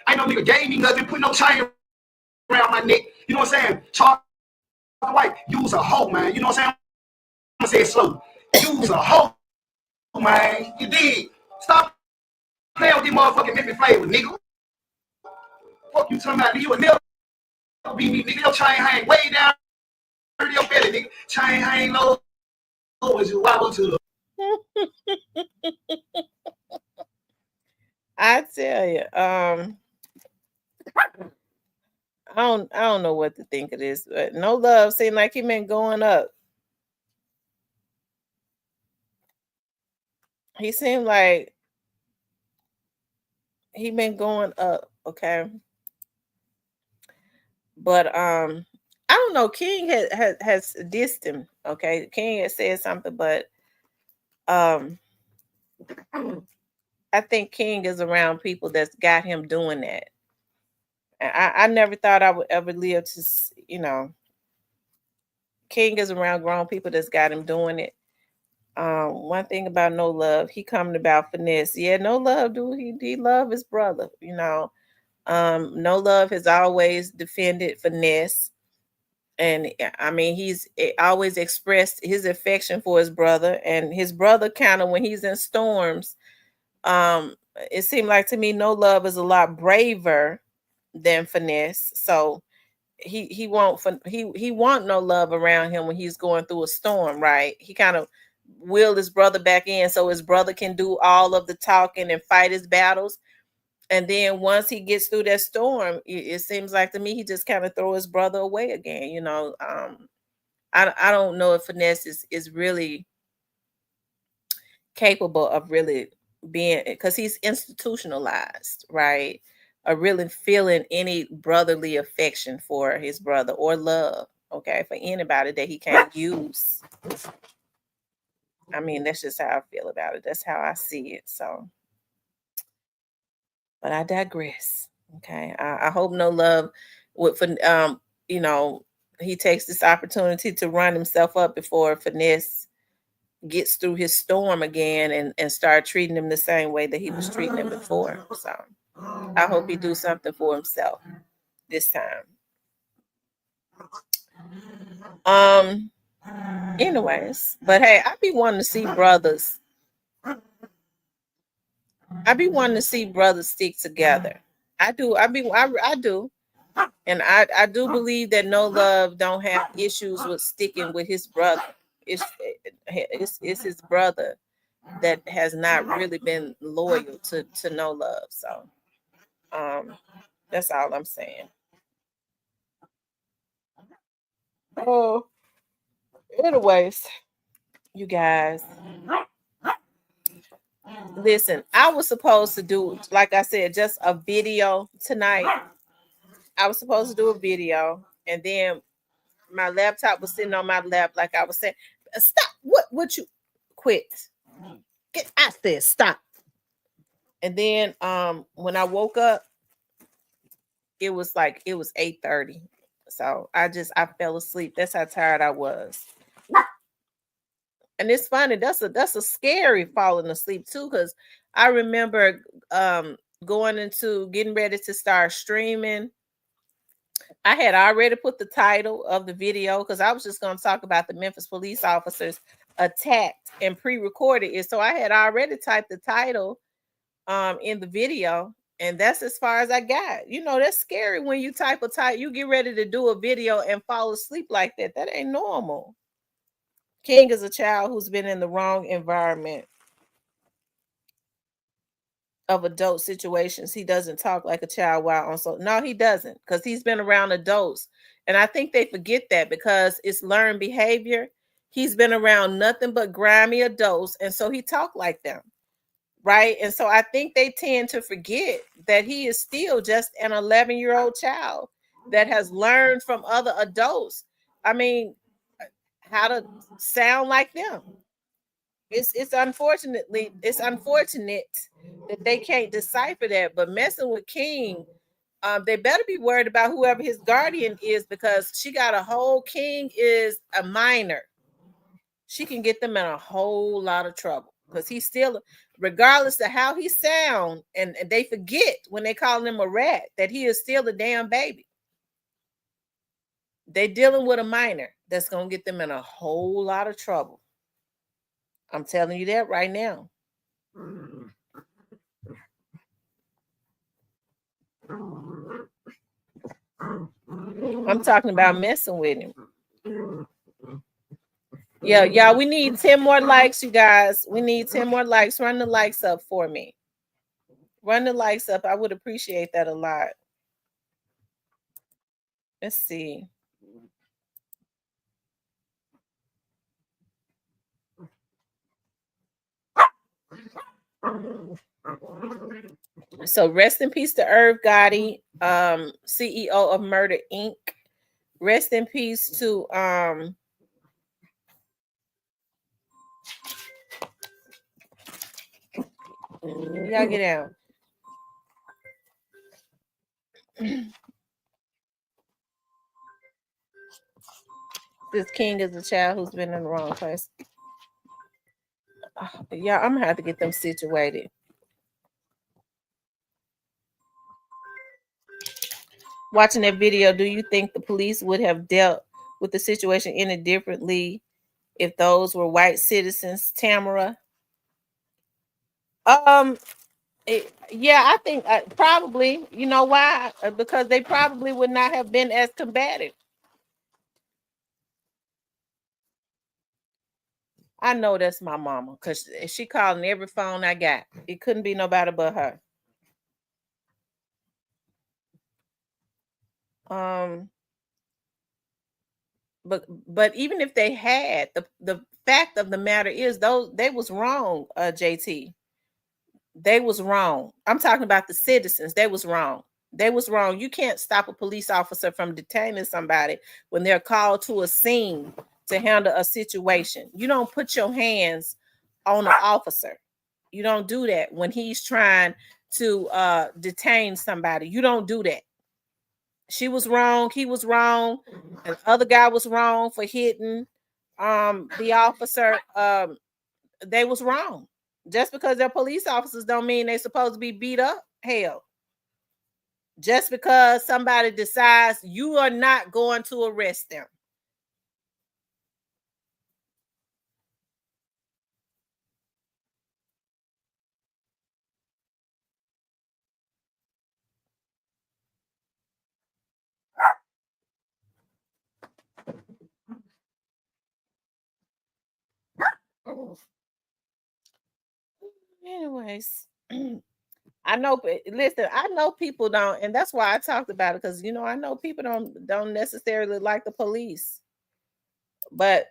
Speaker 5: Ain't no nigga gave me nothing, put no chain around my neck. You know what I'm saying? Charleston White, use a hoe, man. You know what I'm saying? I'm gonna say it slow. Use a hoe, man. You did. Stop playing with these motherfucking Memphis flavor, nigga. Fuck you talking about? You would never be me, nigga. Your chain hang way down your belly, nigga. Chain hang low as you wobble to the.
Speaker 1: I tell you, I don't know what to think of this, but No Love seemed like he been going up. He seemed like he been going up, okay. But I don't know. King has dissed him, okay. King has said something, but I think King is around people that's got him doing that. I never thought I would ever live to, King is around grown people that's got him doing it. One thing about No Love, he coming about finesse. Yeah, No Love, dude, he love his brother, No Love has always defended finesse. And I mean, he's always expressed his affection for his brother, and his brother kind of, when he's in storms, it seemed like to me No Love is a lot braver than finesse. So he want No Love around him when he's going through a storm, right? He kind of willed his brother back in so his brother can do all of the talking and fight his battles. And then once he gets through that storm, it seems like to me he just kind of throw his brother away again. I don't know if finesse is really capable of really being, because he's institutionalized, right? Or really feeling any brotherly affection for his brother or love, okay, for anybody that he can't use. I mean, that's just how I feel about it. That's how I see it. So, but I digress. Okay. I hope No Love would he takes this opportunity to run himself up before finesse gets through his storm again and start treating him the same way that he was treating him before. So I hope he do something for himself this time. Anyways, but hey, I be wanting to see brothers. I be wanting to see brothers stick together. I do. I do. And I do believe that No Love don't have issues with sticking with his brother. It's his brother that has not really been loyal to No Love. So that's all I'm saying. Oh, anyways, you guys, listen, I was supposed to do, like I said, just a video tonight. I was supposed to do a video, and then my laptop was sitting on my lap, like I was saying. Stop. What you quit? Get out there. Stop. And then when I woke up, it was 8:30. So I fell asleep. That's how tired I was. And it's funny, that's a scary falling asleep too, because I remember going into getting ready to start streaming I had already put the title of the video because I was just going to talk about the Memphis police officers attacked and pre-recorded it. So I had already typed the title in the video, and that's as far as I got. You know, that's scary when you type a title, you get ready to do a video and fall asleep like that. That ain't normal. King is a child who's been in the wrong environment of adult situations. He doesn't talk like a child while on, so no, he doesn't, because he's been around adults. And I think they forget that because it's learned behavior. He's been around nothing but grimy adults, and so he talked like them, right? And so I think they tend to forget that he is still just an 11-year-old child that has learned from other adults. I mean, how to sound like them. It's unfortunate that they can't decipher that. But messing with King, they better be worried about whoever his guardian is, because she got a whole King is a minor. She can get them in a whole lot of trouble because he's still, regardless of how he sound, and they forget when they call him a rat that he is still a damn baby. They dealing with a minor that's gonna get them in a whole lot of trouble. I'm telling you that right now. I'm talking about messing with him. Yeah, y'all, we need 10 more likes, you guys. We need 10 more likes. Run the likes up for me. Run the likes up. I would appreciate that a lot. Let's see. So rest in peace to Irv Gotti, CEO of Murder Inc. Rest in peace to y'all get out. This King is a child who's been in the wrong place. Yeah, I'm gonna have to get them situated. Watching that video, do you think the police would have dealt with the situation any differently if those were white citizens, Tamara? Yeah, I think probably. You know why? Because they probably would not have been as combative. I know that's my mama because she calling every phone I got. It couldn't be nobody but her. But even if they had, the fact of the matter is, those they was wrong, JT. They was wrong. I'm talking about the citizens. They was wrong. They was wrong. You can't stop a police officer from detaining somebody when they're called to a scene to handle a situation. You don't put your hands on an officer. You don't do that when he's trying to detain somebody. You don't do that. She was wrong. He was wrong. And the other guy was wrong for hitting the officer. They was wrong. Just because they're police officers don't mean they're supposed to be beat up. Hell, just because somebody decides you are not going to arrest them. Anyways, I know. Listen, I know people don't, and that's why I talked about it, because I know people don't necessarily like the police, but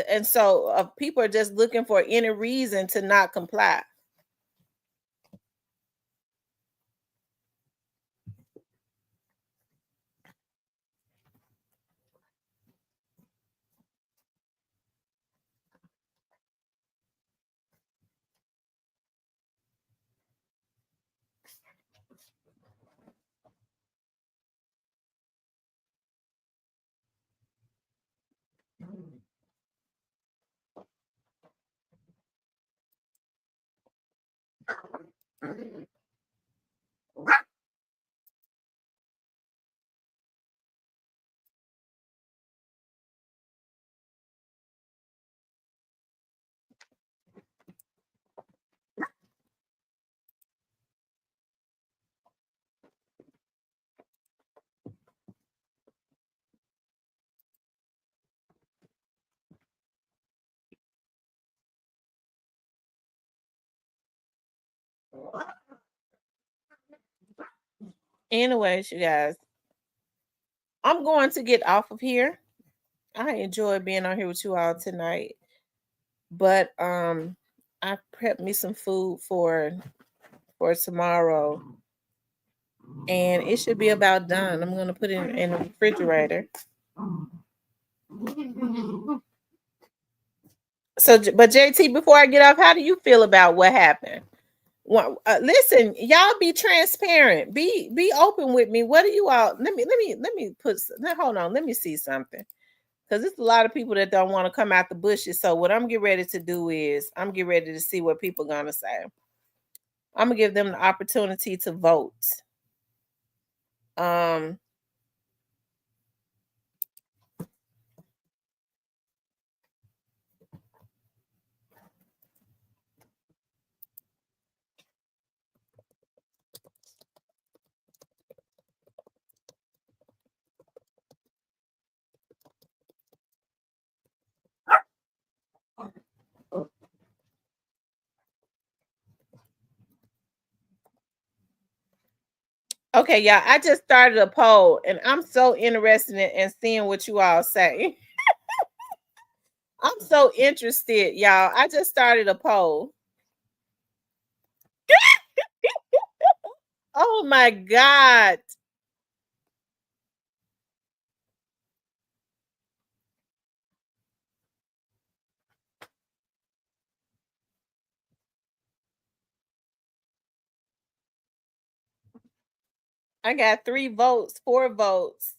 Speaker 1: and so people are just looking for any reason to not comply. Anyways, you guys, I'm going to get off of here. I enjoy being on here with you all tonight. But I prepped me some food for tomorrow. And it should be about done. I'm gonna put it in the refrigerator. So, but JT, before I get off, how do you feel about what happened? Well, listen, y'all be transparent. Be open with me. What do you all? Let me put. Hold on. Let me see something. Because there's a lot of people that don't want to come out the bushes. So what I'm getting ready to do is I'm getting ready to see what people gonna say. I'm gonna give them the opportunity to vote. Um. Okay, y'all. I just started a poll, and I'm so interested in seeing what you all say. I'm so interested, y'all. I just started a poll. Oh my God. I got 3 votes, 4 votes.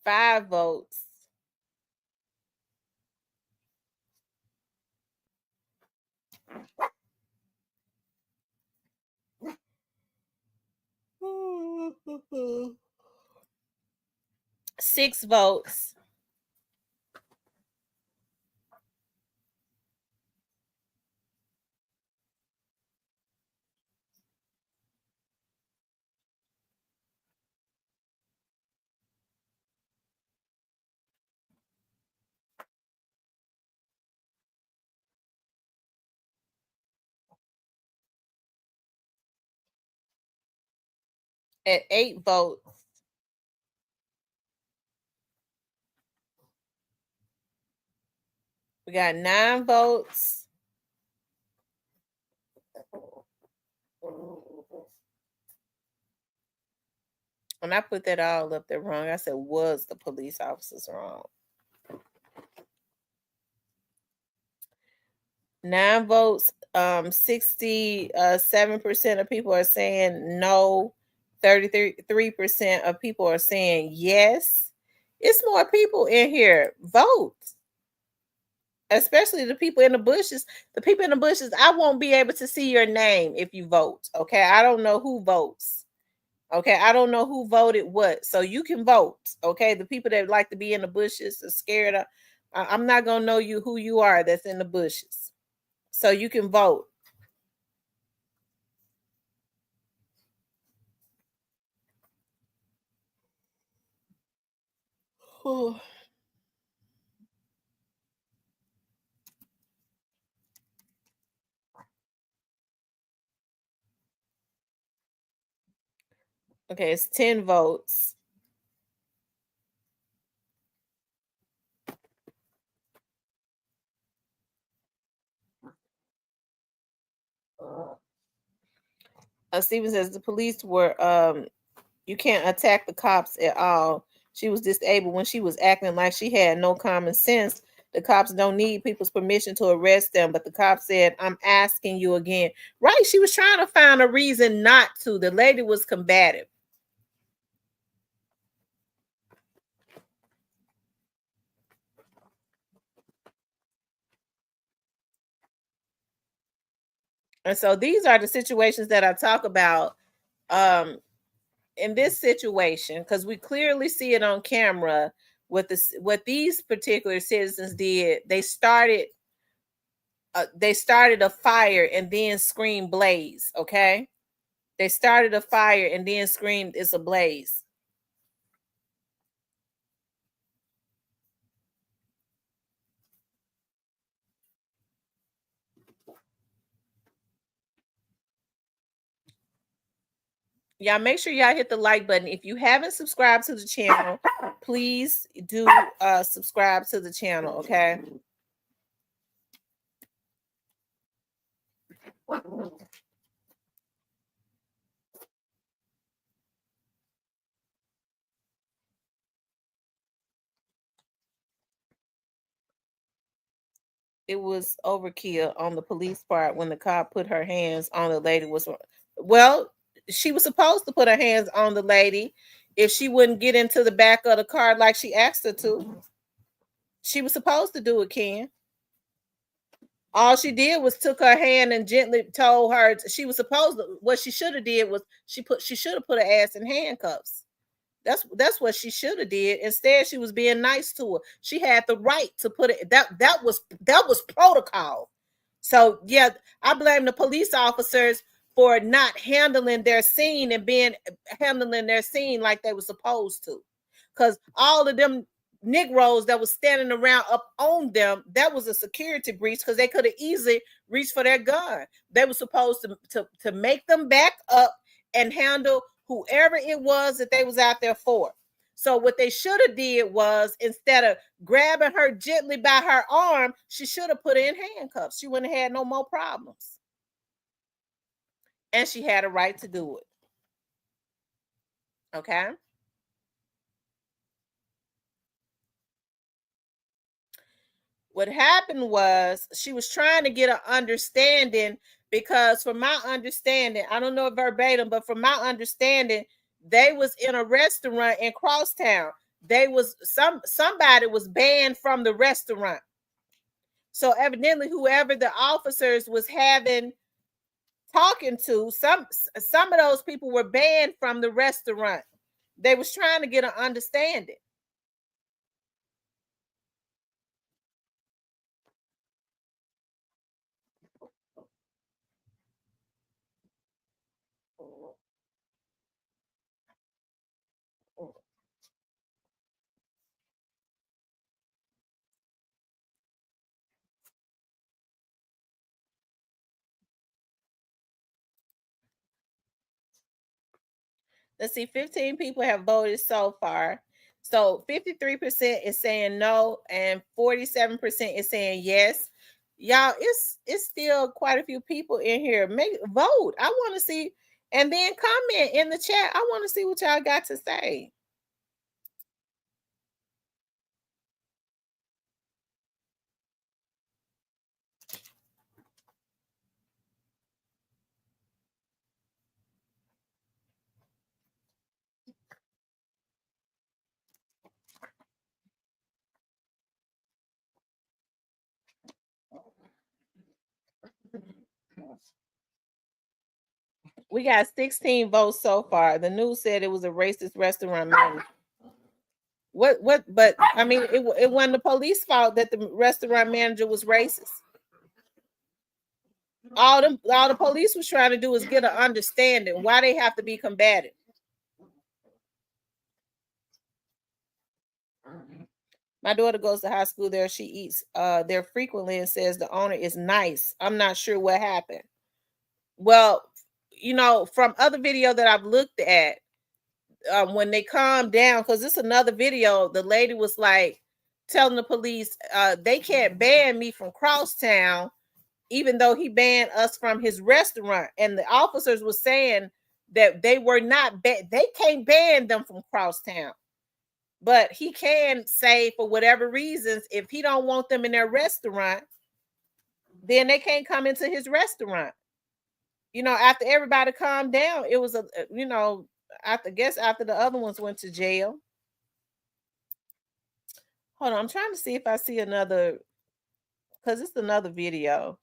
Speaker 1: 5 votes. Six votes. At 8 votes. We got 9 votes. And I put that all up there wrong. I said, was the police officers wrong? 9 votes. 67% of people are saying no. 33% of people are saying yes. It's more people in here. Vote. Especially the people in the bushes. The people in the bushes, I won't be able to see your name if you vote. Okay. I don't know who votes. Okay. I don't know who voted what. So you can vote. Okay. The people that like to be in the bushes are scared of. I'm not going to know you who you are that's in the bushes. So you can vote. Okay, it's 10 votes. Steven says the police were you can't attack the cops at all. She was disabled when she was acting like she had no common sense. The cops don't need people's permission to arrest them, but the cop said, I'm asking you again. Right? She was trying to find a reason not to. The lady was combative. And so these are the situations that I talk about in this situation, because we clearly see it on camera what these particular citizens did. They started a fire and then screamed blaze. Okay, they started a fire and then screamed it's a blaze. Y'all make sure y'all hit the like button. If you haven't subscribed to the channel, please do subscribe to the channel, okay? It was overkill on the police part when the cop put her hands on the lady. Well, she was supposed to put her hands on the lady if she wouldn't get into the back of the car like she asked her to. She was supposed to do it, Ken. All she did was took her hand and gently told her she was supposed to. What she should have did was she should have put her ass in handcuffs. That's what she should have did. Instead, she was being nice to her. She had the right to put it. That was protocol. So yeah, I blame the police officers for not handling their scene and handling their scene like they were supposed to. Because all of them Negroes that was standing around up on them, that was a security breach because they could have easily reached for their gun. They were supposed to make them back up and handle whoever it was that they was out there for. So what they should have did was, instead of grabbing her gently by her arm, she should have put her in handcuffs. She wouldn't have had no more problems. And she had a right to do it. Okay. What happened was she was trying to get an understanding, because from my understanding, I don't know if verbatim, but from my understanding, they was in a restaurant in Crosstown. Somebody was banned from the restaurant. So evidently whoever the officers was talking to, some of those people were banned from the restaurant. They was trying to get an understanding. Let's see, 15 people have voted so far. So 53% is saying no, and 47% is saying yes. Y'all, it's still quite a few people in here. Vote. I want to see, and then comment in the chat. I want to see what y'all got to say. We got 16 votes so far. The news said it was a racist restaurant manager. But I mean, it wasn't the police fault that the restaurant manager was racist. All the police was trying to do is get an understanding why they have to be combative. My daughter goes to high school there. She eats there frequently and says the owner is nice. I'm not sure what happened. Well, from other video that I've looked at, when they calmed down, because this is another video, the lady was like telling the police they can't ban me from Crosstown, even though he banned us from his restaurant. And the officers were saying that they were not they can't ban them from Crosstown, but he can say for whatever reasons, if he don't want them in their restaurant, then they can't come into his restaurant. After everybody calmed down, it was after the other ones went to jail. Hold on, I'm trying to see if I see another, because it's another video.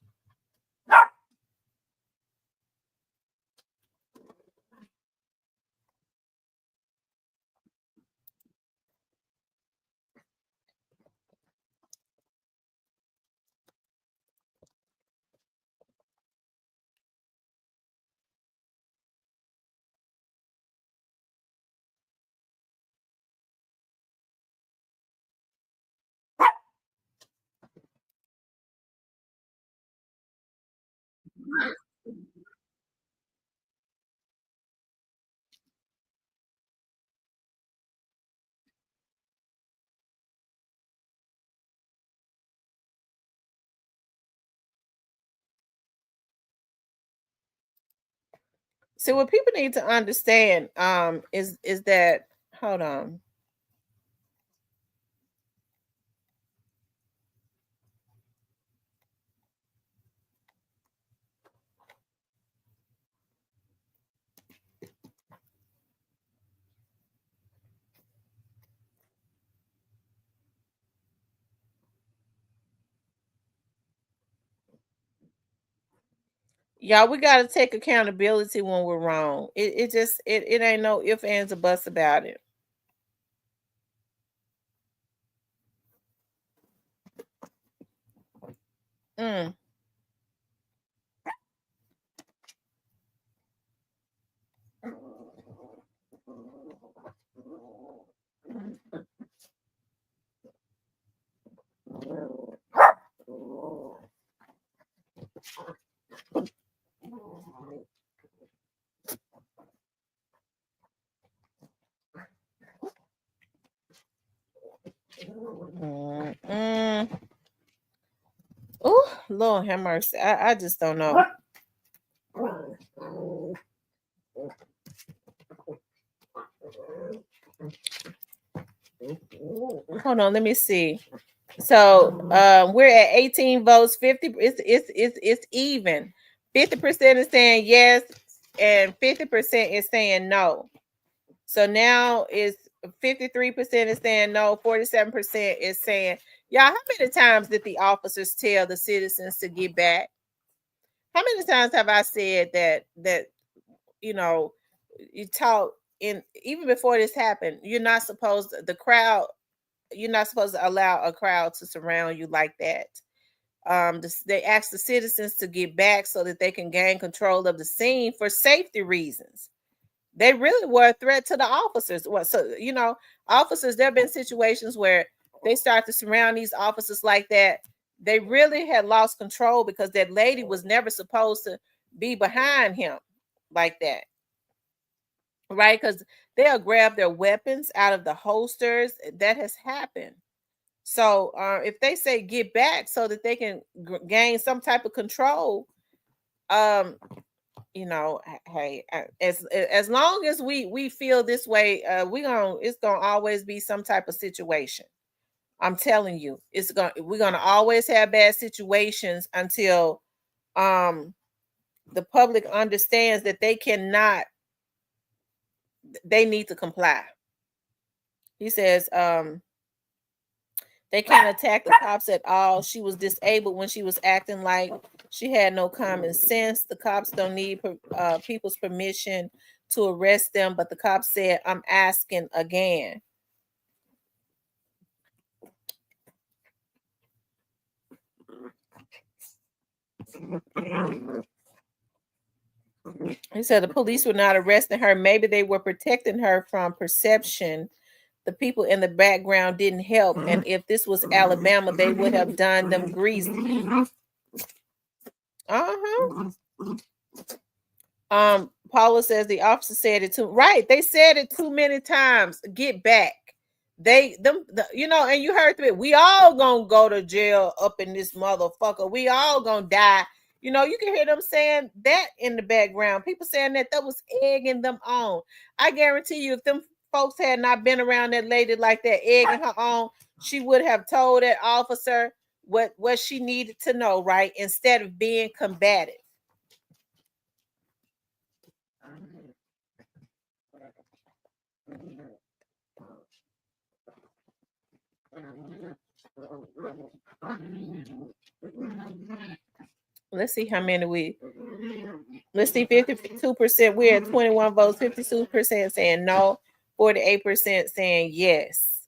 Speaker 1: So what people need to understand is that, hold on. Y'all, we gotta take accountability when we're wrong. It just it ain't no ifs, ands, or buts about it. Mm. Mm. Oh, Lord have mercy. I just don't know. Hold on, let me see. So we're at 18 votes, 50. It's even. 50% is saying yes, and 50% is saying no. So now it's 53% is saying no, 47% is saying, y'all, how many times did the officers tell the citizens to get back? How many times have I said that you know, you talk in, even before this happened, you're not supposed to, the crowd, you're not supposed to allow a crowd to surround you like that. They asked the citizens to get back so that they can gain control of the scene for safety reasons. They really were a threat to the officers. Well, so officers, there have been situations where they start to surround these officers like that. They really had lost control because that lady was never supposed to be behind him like that, right? Because they'll grab their weapons out of the holsters. That has happened. So if they say get back so that they can gain some type of control, um, hey, as long as we feel this way, it's gonna always be some type of situation. I'm telling you, we're gonna always have bad situations until the public understands that they need to comply. He says they can't attack the cops at all. She was disabled when she was acting like she had no common sense. The cops don't need people's permission to arrest them, but the cops said, I'm asking again. He said the police were not arresting her. Maybe they were protecting her from perception. The people in the background didn't help. And if this was Alabama, they would have done them greasy. Uh-huh. Paula says the officer said it too. Right. They said it too many times. Get back. And you heard it. We all gonna go to jail up in this motherfucker. We all gonna die. You can hear them saying that in the background. People saying that was egging them on. I guarantee you, if them folks had not been around that lady like that, egging her on, she would have told that officer what she needed to know, right? Instead of being combative. Let's see how many let's see, 52%. We're at 21 votes, 52% saying no, 48% saying yes.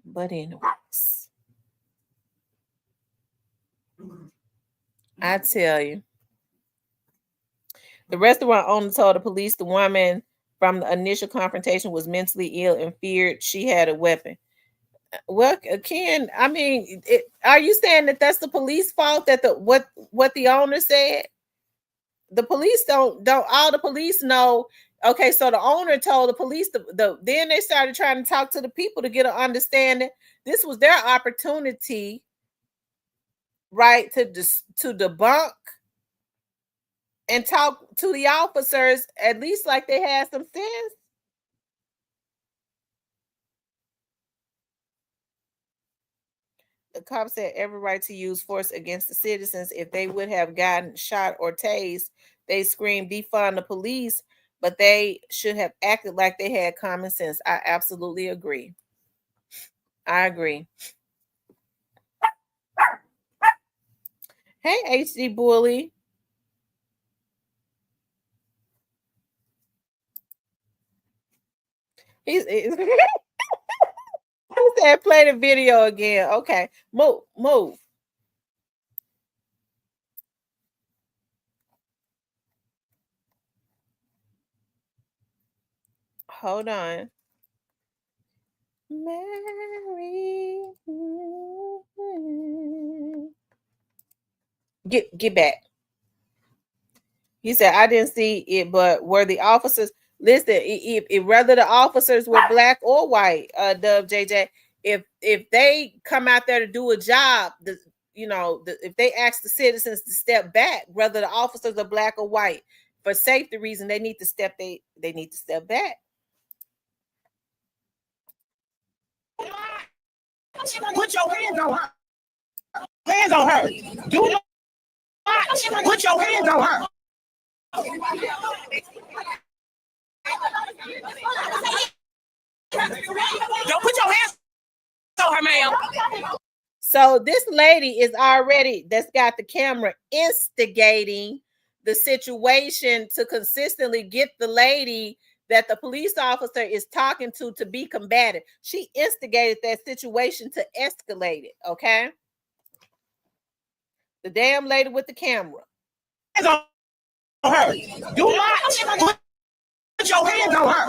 Speaker 1: But anyways, I tell you, the restaurant owner told the police the woman from the initial confrontation was mentally ill and feared she had a weapon. Well, Ken, I mean, are you saying that that's the police fault, that what the owner said? The police don't all the police know. Okay, so the owner told the police then they started trying to talk to the people to get an understanding. This was their opportunity, right, to debunk and talk to the officers, at least like they had some sense. The cop said every right to use force against the citizens. If they would have gotten shot or tased, they screamed defund the police, but they should have acted like they had common sense. I absolutely agree. I agree. Hey, HD Bully. He said play the video again. Okay, move. Hold on. Mary. Get back. He said, I didn't see it, but were the officers, listen, if whether the officers were black or white, Dub JJ, if they come out there to do a job, if they ask the citizens to step back, whether the officers are black or white, for safety reason, they need to step back.
Speaker 3: Put your hands on her. Hands on her. Do not put your hands on her. Don't put your hands on her, ma'am.
Speaker 1: So this lady is already, that's got the camera, instigating the situation to consistently get the lady that the police officer is talking to be combative. She instigated that situation to escalate it, okay? The damn lady with the camera.
Speaker 3: Hands on her. Do not put your hands on her.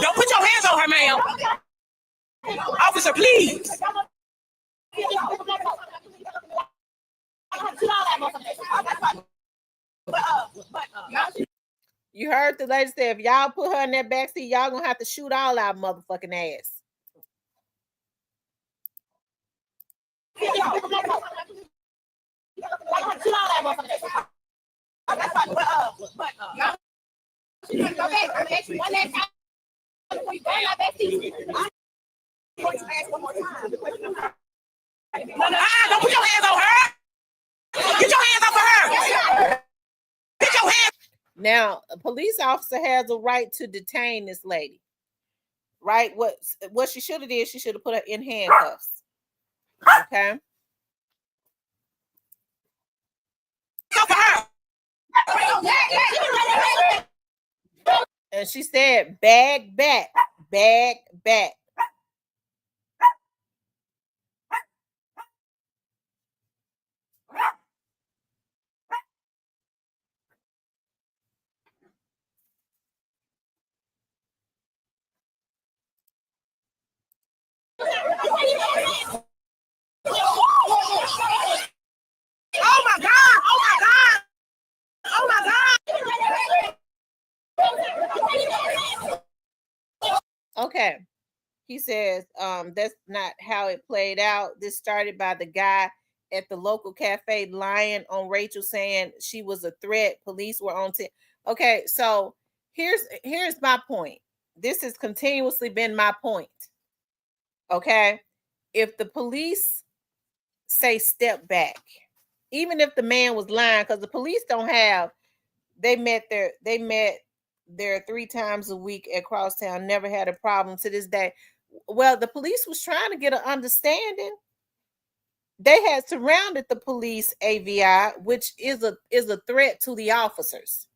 Speaker 3: Don't put your hands on her, ma'am. Officer, please.
Speaker 1: You heard the lady say, if y'all put her in that backseat, y'all gonna have to shoot all our motherfucking ass.
Speaker 3: Don't put your hands on her. Get your hands off of her. Get your hands.
Speaker 1: Now, a police officer has a right to detain this lady. Right? What she should have did, she should have put her in handcuffs. Okay. And she said, bag back.
Speaker 3: Oh my God! Oh my God! Oh my
Speaker 1: God! Okay. He says, that's not how it played out. This started by the guy at the local cafe lying on Rachel, saying she was a threat. Police were on Okay, so here's my point. This has continuously been my point. Okay, if the police say step back, even if the man was lying, because the police don't have, they met there 3 times a week at Crosstown, never had a problem to this day. Well, the police was trying to get an understanding. They had surrounded the police AVI, which is a threat to the officers.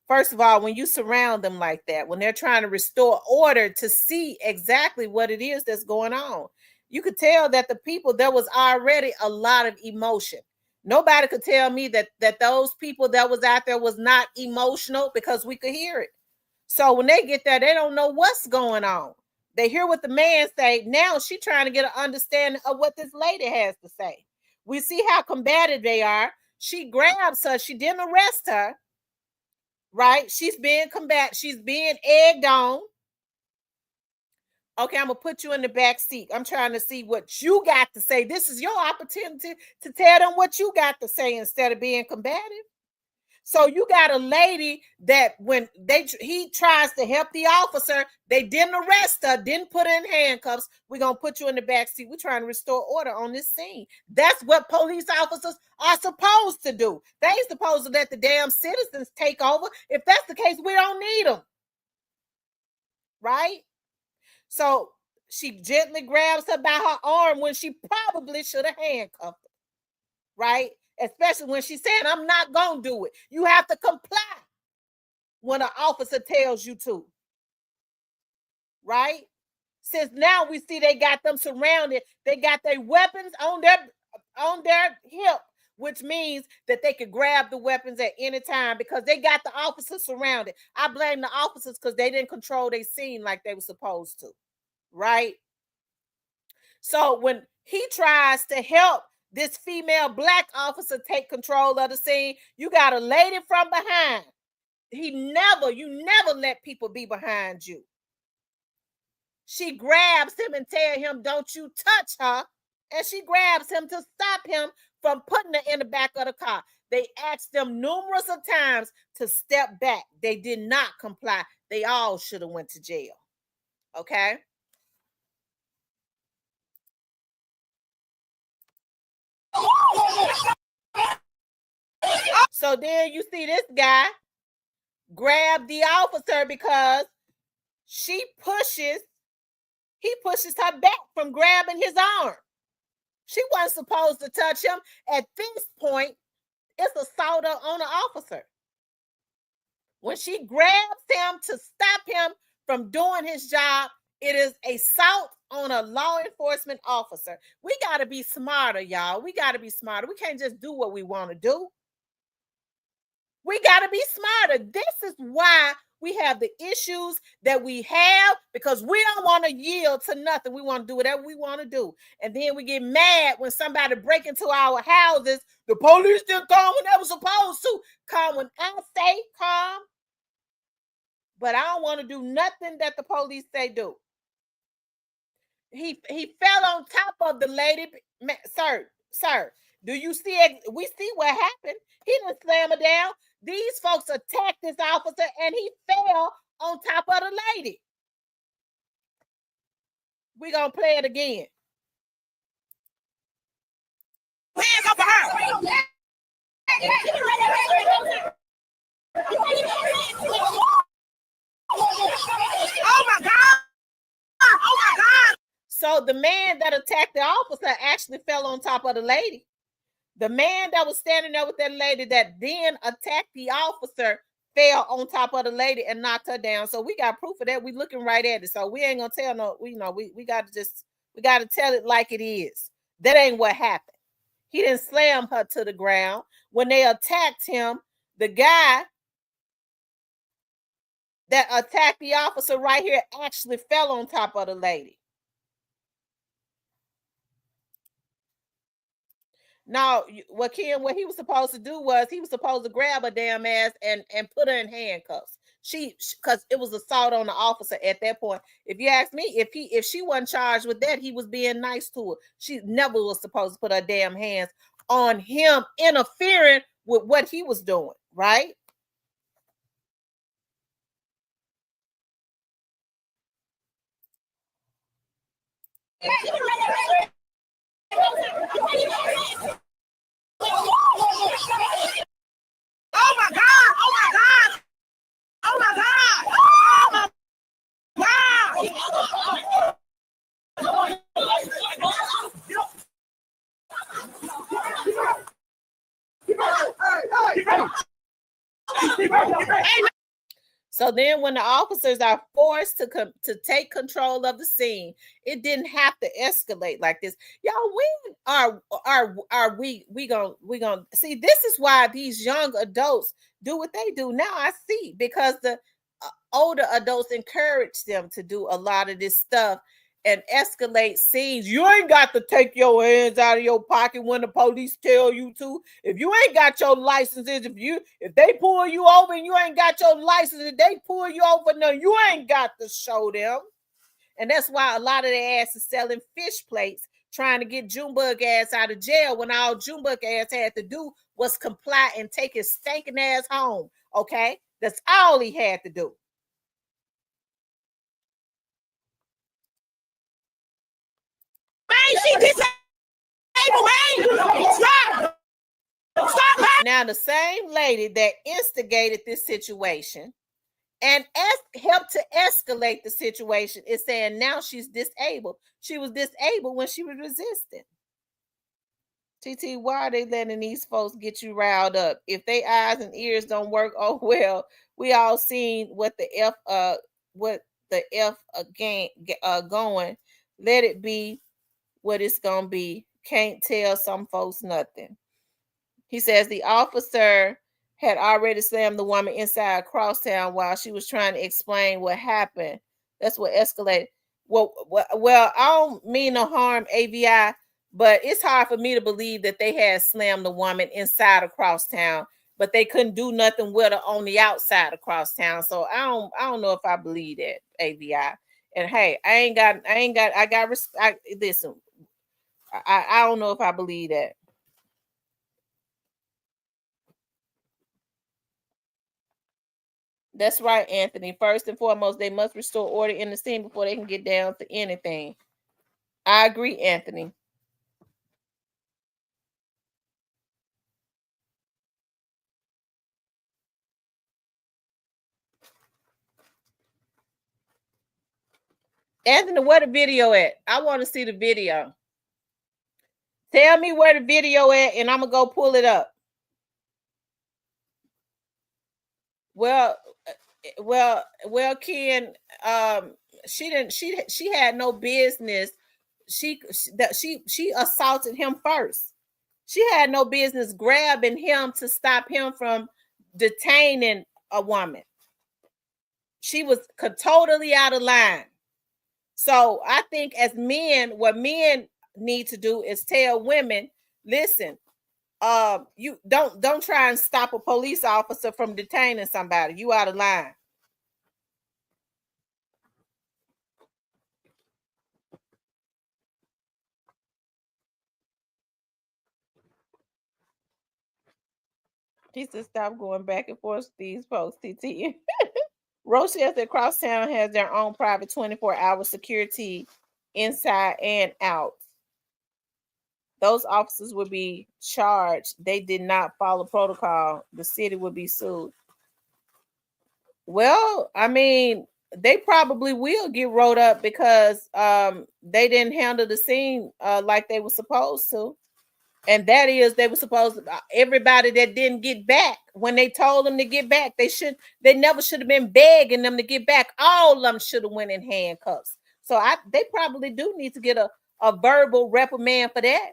Speaker 1: First of all, when you surround them like that, when they're trying to restore order to see exactly what it is that's going on, you could tell that the people, there was already a lot of emotion. Nobody could tell me that those people that was out there was not emotional, because we could hear it. So when they get there, they don't know what's going on.
Speaker 3: They hear what the man say. Now she trying to get an understanding of what this lady has to say. We see how combative they are. She grabs her. She didn't arrest her. Right? She's being combative. She's being egged on. Okay, I'm going to put you in the back seat. I'm trying to see what you got to say. This is your opportunity to tell them what you got to say instead of being combative. So you got a lady that when he tries to help the officer, they didn't arrest her, didn't put her in handcuffs. We're going to put you in the back seat. We're trying to restore order on this scene. That's what police officers are supposed to do. They ain't supposed to let the damn citizens take over. If that's the case, we don't need them. Right? So she gently grabs her by her arm when she probably should have handcuffed her. Right? Especially when she's saying, I'm not going to do it. You have to comply when an officer tells you to. Right? Since now we see they got them surrounded. They got their weapons on their hip, which means that they could grab the weapons at any time because they got the officers surrounded. I blame the officers because they didn't control their scene like they were supposed to. Right? So when he tries to help this female black officer take control of the scene, you got a lady from behind. You never let people be behind you. She grabs him and tells him, don't you touch her. And she grabs him to stop him from putting her in the back of the car. They asked them numerous of times to step back. They did not comply. They all should have went to jail. Okay? So then you see this guy grab the officer because he pushes her back from grabbing his arm. She wasn't supposed to touch him. At this point, it's assault on the officer. When she grabs him to stop him from doing his job, it is assault on a law enforcement officer. We got to be smarter, y'all. We got to be smarter. We can't just do what we want to do. We got to be smarter. This is why we have the issues that we have because we don't want to yield to nothing. We want to do whatever we want to do. And then we get mad when somebody break into our houses. The police didn't come when they were supposed to. Come when I say come. But I don't want to do nothing that the police say do. He fell on top of the lady. Sir, do you see it? We see what happened. He didn't slam her down. These folks attacked this officer and he fell on top of the lady. We're going to play it again. Hands up for her. Oh my God. Oh my God. So the man that attacked the officer actually fell on top of the lady. The man that was standing there with that lady that then attacked the officer fell on top of the lady and knocked her down. So we got proof of that. We looking right at it. So we ain't gonna tell no, we got to tell it like it is. That ain't what happened. He didn't slam her to the ground. When they attacked him, the guy that attacked the officer right here actually fell on top of the lady. Now, what he was supposed to do was he was supposed to grab her damn ass and put her in handcuffs. Because it was assault on the officer at that point. If you ask me, if she wasn't charged with that, he was being nice to her. She never was supposed to put her damn hands on him interfering with what he was doing, right? Oh my God! Oh my God! Oh my God! Oh my God! So then when the officers are forced to take control of the scene, it didn't have to escalate like this. Y'all, we gonna see, this is why these young adults do what they do. Now I see, because the
Speaker 1: older adults encourage them to do a lot of this stuff and escalate scenes. You ain't got to take your hands out of your pocket when the police tell you to. If you ain't got your licenses, if they pull you over and you ain't got your license, if they pull you over, no, you ain't got to show them. And that's why a lot of their ass is selling fish plates, trying to get Junebug ass out of jail, when all Junebug ass had to do was comply and take his stinking ass home. Okay? That's all he had to do. Now, the same lady that instigated this situation and helped to escalate the situation is saying now she's disabled. She was disabled when she was resisting. TT, why are they letting these folks get you riled up? If they eyes and ears don't work, oh well. We all seen what the F again going. Let it be what it's gonna be. Can't tell some folks nothing. He says the officer had already slammed the woman inside Crosstown while she was trying to explain what happened. That's what escalated. Well, I don't mean no harm, AVI, but it's hard for me to believe that they had slammed the woman inside of Crosstown, but they couldn't do nothing with her on the outside of Crosstown. So I don't know if I believe that, AVI. And hey, I got respect. Listen, I don't know if I believe that. That's right, Anthony. First and foremost, they must restore order in the scene before they can get down to anything. I agree, Anthony. Anthony, where the video at? I want to see the video. Tell me where the video at, and I'm gonna go pull it up. Well, Ken. She had no business. She assaulted him first. She had no business grabbing him to stop him from detaining a woman. She was totally out of line. So I think as men, what men need to do is tell women, listen, you don't try and stop a police officer from detaining somebody. You out of line. She said, stop going back and forth with these folks, TT. Rochelle said Crosstown has their own private 24-hour security inside and out. Those officers would be charged. They did not follow protocol. The city would be sued. Well, I mean, they probably will get rolled up because they didn't handle the scene like they were supposed to. And that is, they were supposed to, everybody that didn't get back, when they told them to get back, they never should have been begging them to get back. All of them should have went in handcuffs. So they probably do need to get a verbal reprimand for that.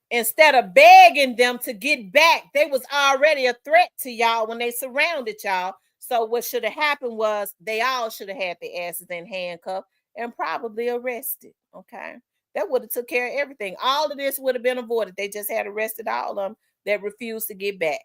Speaker 1: Instead of begging them to get back, they was already a threat to y'all when they surrounded y'all. So what should have happened was they all should have had their asses in handcuffs and probably arrested. Okay. That would have took care of everything. All of this would have been avoided. They just had arrested all of them that refused to get back.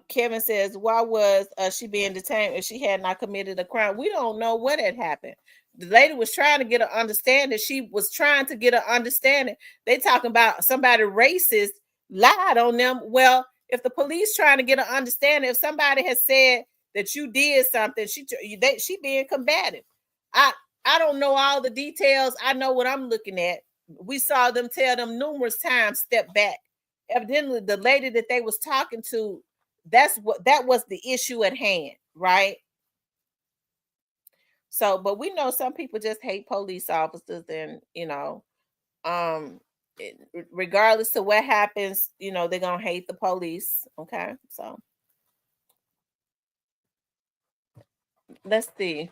Speaker 1: Kevin says, why was she being detained if she had not committed a crime? We don't know what had happened. The lady was trying to get an understanding. She was trying to get an understanding. They talking about somebody racist lied on them. Well, if the police trying to get an understanding, if somebody has said that you did something, she being combative. I don't know all the details. I know what I'm looking at. We saw them tell them numerous times, step back. Evidently, the lady that they was talking to, that was the issue at hand, right? So, but we know some people just hate police officers, and regardless of what happens, they're gonna hate the police. Okay, so let's see.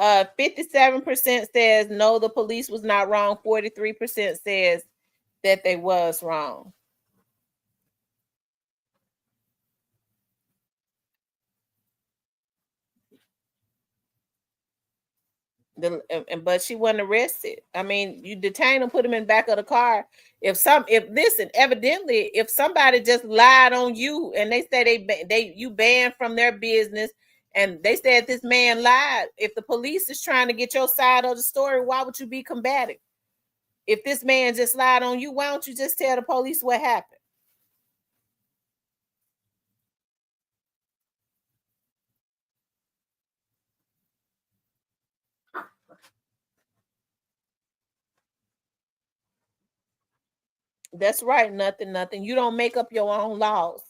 Speaker 1: 57% says no, the police was not wrong. 43% says that they was wrong. But she wasn't arrested. I mean, you detain them, put them in the back of the car. If listen, evidently, if somebody just lied on you and they say you banned from their business, and they said this man lied, if the police is trying to get your side of the story, why would you be combative? If this man just lied on you, why don't you just tell the police what happened? That's right. Nothing. You don't make up your own laws.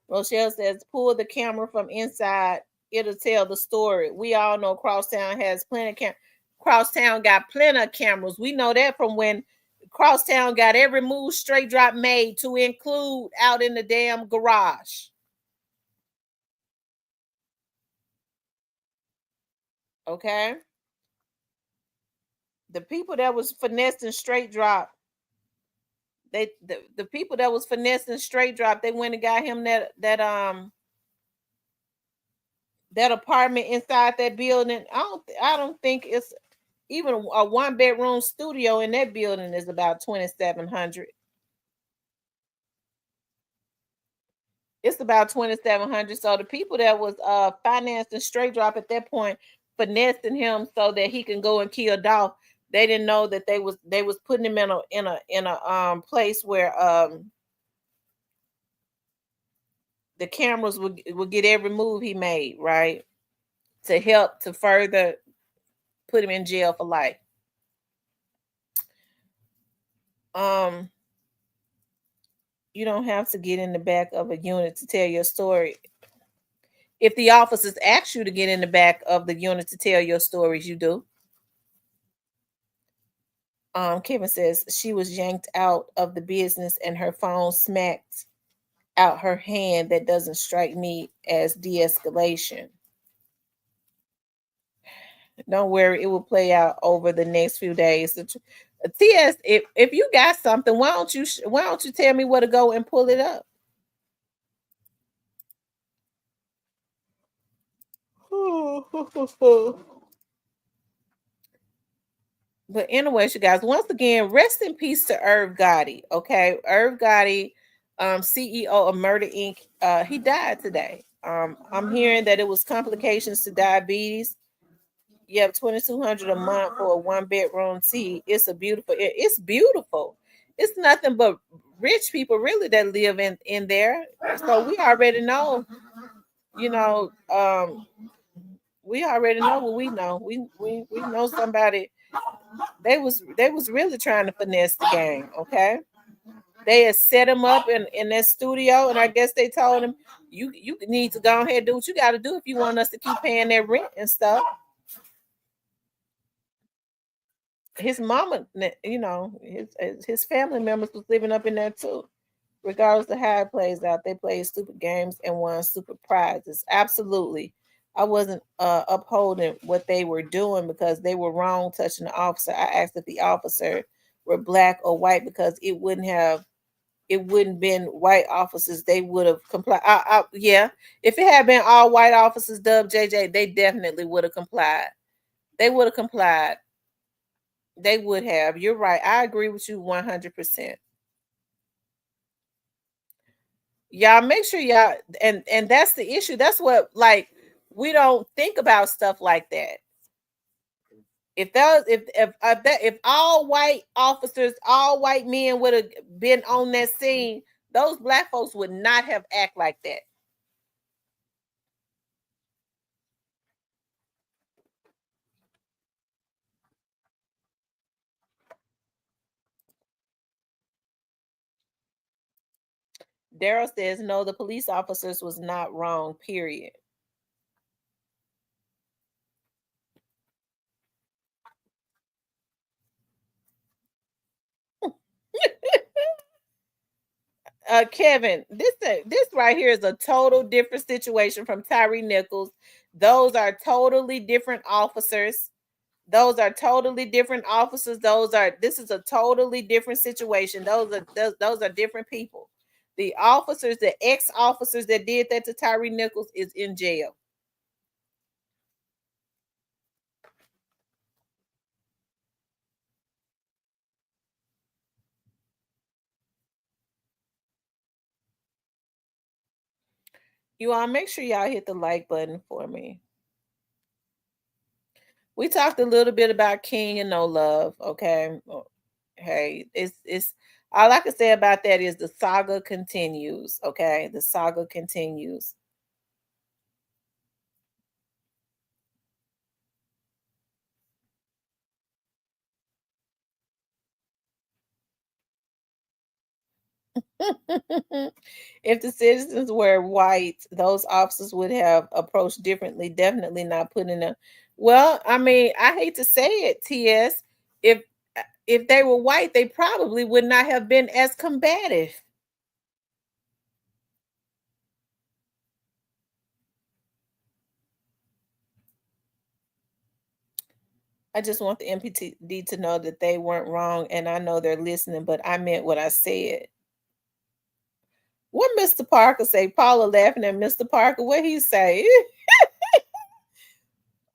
Speaker 1: Rochelle says, pull the camera from inside. It'll tell the story. We all know Crosstown has plenty of Crosstown got plenty of cameras. We know that from when Crosstown got every move straight drop made, to include out in the damn garage. Okay. The people that was finessing straight drop, the people that was finessing straight drop, they went and got him that apartment inside that building. I don't think it's even a 1-bedroom studio in that building is about 2,700. It's about 2,700. So the people that was financing straight drop at that point, finessing him so that he can go and kill Dolph, they didn't know that they was putting him in a place where the cameras would get every move he made, right? To help to further put him in jail for life. Um, you don't have to get in the back of a unit to tell your story. If the officers ask you to get in the back of the unit to tell your stories, you do. Kevin says she was yanked out of the business and her phone smacked out her hand. That doesn't strike me as de-escalation. Don't worry, it will play out over the next few days. TS, if you got something, why don't you tell me where to go and pull it up? But anyways, you guys, once again, rest in peace to Irv Gotti. Okay, Irv Gotti, CEO of Murder Inc. He died today. I'm hearing that it was complications to diabetes. You have 2,200 a month for a 1-bedroom T. It's beautiful. It's nothing but rich people really that live in there. So we already know, you know, we already know what we know. We know somebody. They was really trying to finesse the game. Okay, they had set him up in that studio, and I guess they told him, you need to go ahead and do what you got to do if you want us to keep paying that rent and stuff. His mama, his family members was living up in there too. Regardless of how it plays out, they played stupid games and won stupid prizes. Absolutely. I wasn't upholding what they were doing because they were wrong touching the officer. I asked if the officer were black or white because it wouldn't been white officers. They would have complied. Yeah, if it had been all white officers, Dub JJ, they definitely would have complied. They would have complied. They would have. You're right. I agree with you 100%. Y'all make sure y'all, and that's the issue. That's what, like, we don't think about stuff like that. If all white officers, all white men would have been on that scene, those black folks would not have act like that. Daryl says no, the police officers was not wrong, period. Kevin, this right here is a total different situation from Tyree Nichols. Those are totally different officers. Those are totally different officers. This is a totally different situation. Those are different people. The officers, the ex-officers that did that to Tyree Nichols is in jail. You all make sure y'all hit the like button for me. We talked a little bit about King and No Love. Okay. Hey, it's all I can say about that is the saga continues. Okay. The saga continues. If the citizens were white, those officers would have approached differently. Definitely not putting them. Well, I mean, I hate to say it, TS. If if they were white, they probably would not have been as combative. I just want the MPD to know that they weren't wrong, and I know they're listening, but I meant what I said. What Mr. Parker say? Paula laughing at Mr. Parker. What he say?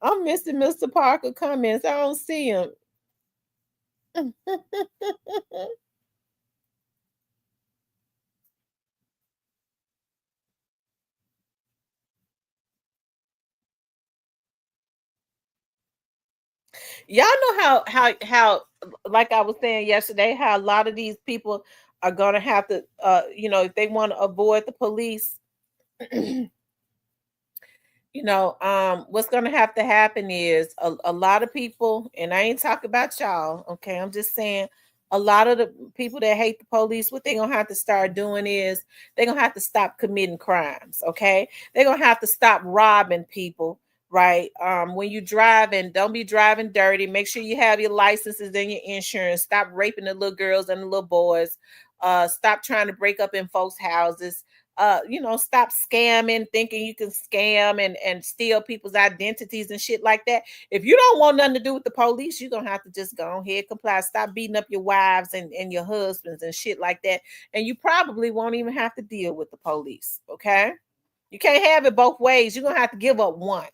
Speaker 1: I'm missing Mr. Parker comments. I don't see him. Y'all know how like I was saying yesterday, how a lot of these people are gonna have to if they want to avoid the police, what's going to have to happen is a lot of people, and I ain't talking about y'all, okay? I'm just saying a lot of the people that hate the police, what they're going to have to start doing is they're going to have to stop committing crimes, okay? They're going to have to stop robbing people, right? When you drive, and don't be driving dirty. Make sure you have your licenses and your insurance. Stop raping the little girls and the little boys. Stop trying to break up in folks' houses. Stop scamming, thinking you can scam and steal people's identities and shit like that. If you don't want nothing to do with the police, you're gonna have to just go ahead, comply. Stop beating up your wives and your husbands and shit like that. And you probably won't even have to deal with the police. Okay. You can't have it both ways. You're gonna have to give up one.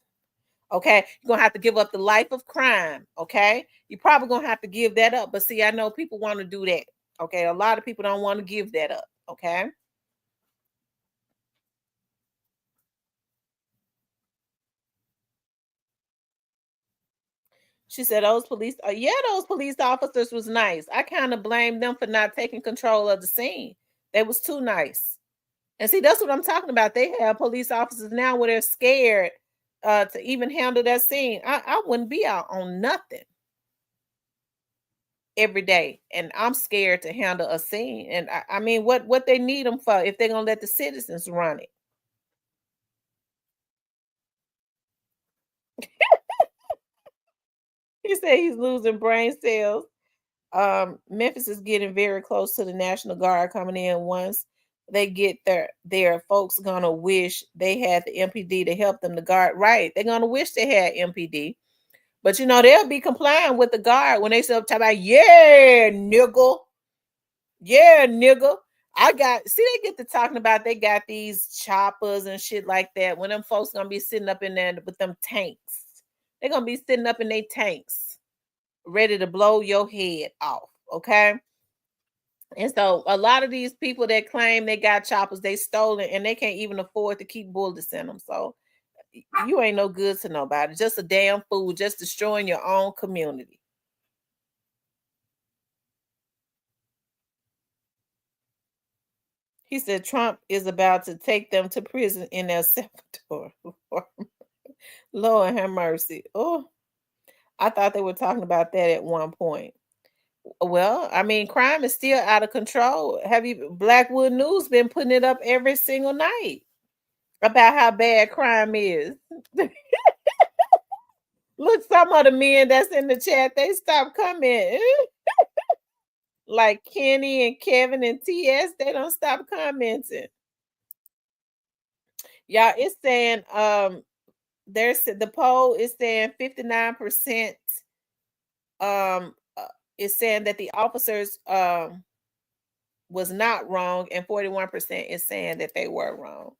Speaker 1: Okay. You're gonna have to give up the life of crime. Okay. You're probably gonna have to give that up. But see, I know people want to do that. Okay. A lot of people don't want to give that up. Okay. She said those police officers was nice. I kind of blame them for not taking control of the scene. They was too nice. And see, that's what I'm talking about. They have police officers now where they're scared to even handle that scene. I wouldn't be out on nothing every day, and I'm scared to handle a scene. And I mean, what they need them for if they're gonna let the citizens run it? He said he's losing brain cells. Memphis is getting very close to the National Guard coming in. Once they get there, folks gonna wish they had the MPD to help them. The guard, right? They're gonna wish they had MPD, but they'll be complying with the guard when they start talking about, yeah, nigga, yeah, nigga. They get to talking about they got these choppers and shit like that. When them folks gonna be sitting up in there with them tanks, they're gonna be sitting up in their tanks, ready to blow your head off. Okay. And so a lot of these people that claim they got choppers, they stolen, and they can't even afford to keep bullets in them. So you ain't no good to nobody. Just a damn fool, just destroying your own community. He said Trump is about to take them to prison in El Salvador. Lord have mercy. Oh, I thought they were talking about that at one point. Well, I mean, crime is still out of control. Have you Blackwood News been putting it up every single night about how bad crime is? Look, some of the men that's in the chat, they stopped coming. Like Kenny and Kevin and TS, they don't stop commenting. Y'all, it's saying there's the poll is saying 59% is saying that the officers was not wrong, and 41% is saying that they were wrong.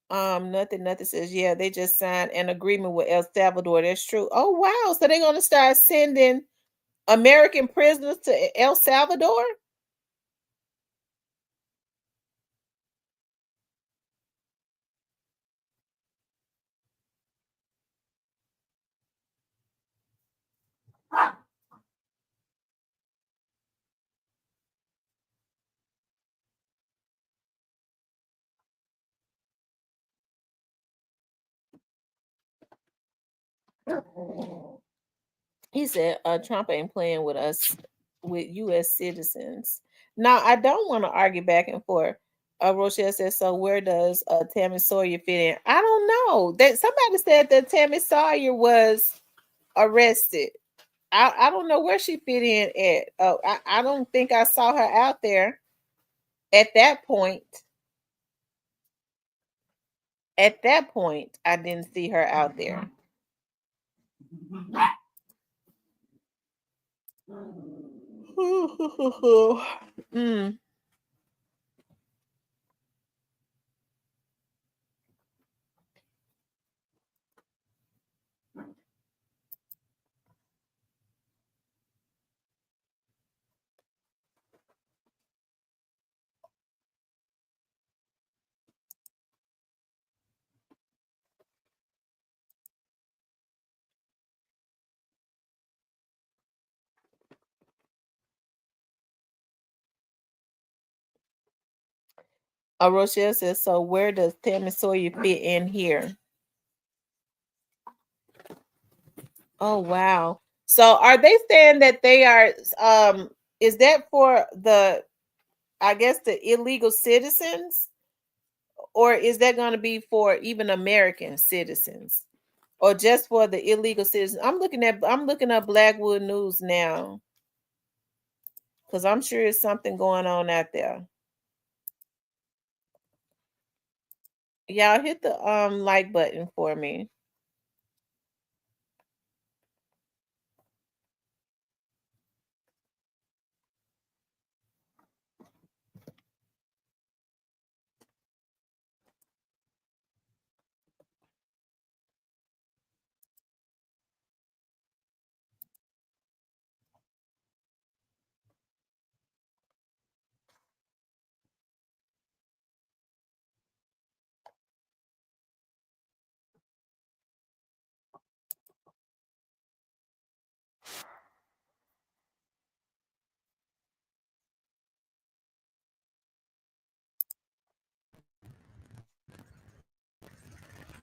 Speaker 1: Nothing says, yeah, they just signed an agreement with El Salvador. That's true. Oh wow, so they're gonna start sending American prisoners to El Salvador? He said, Trump ain't playing with us, with U.S. citizens. Now, I don't want to argue back and forth. Rochelle says, so where does Tammy Sawyer fit in? I don't know. That somebody said that Tammy Sawyer was arrested. I don't know where she fit in at. Oh, I don't think I saw her out there at that point. At that point, I didn't see her out there. mm. Rochelle says, so where does Tammy Sawyer fit in here? Oh wow. So are they saying that they are is that for the, I guess, the illegal citizens, or is that going to be for even American citizens, or just for the illegal citizens? I'm looking up Blackwood News now, because I'm sure it's something going on out there. Y'all hit the like button for me.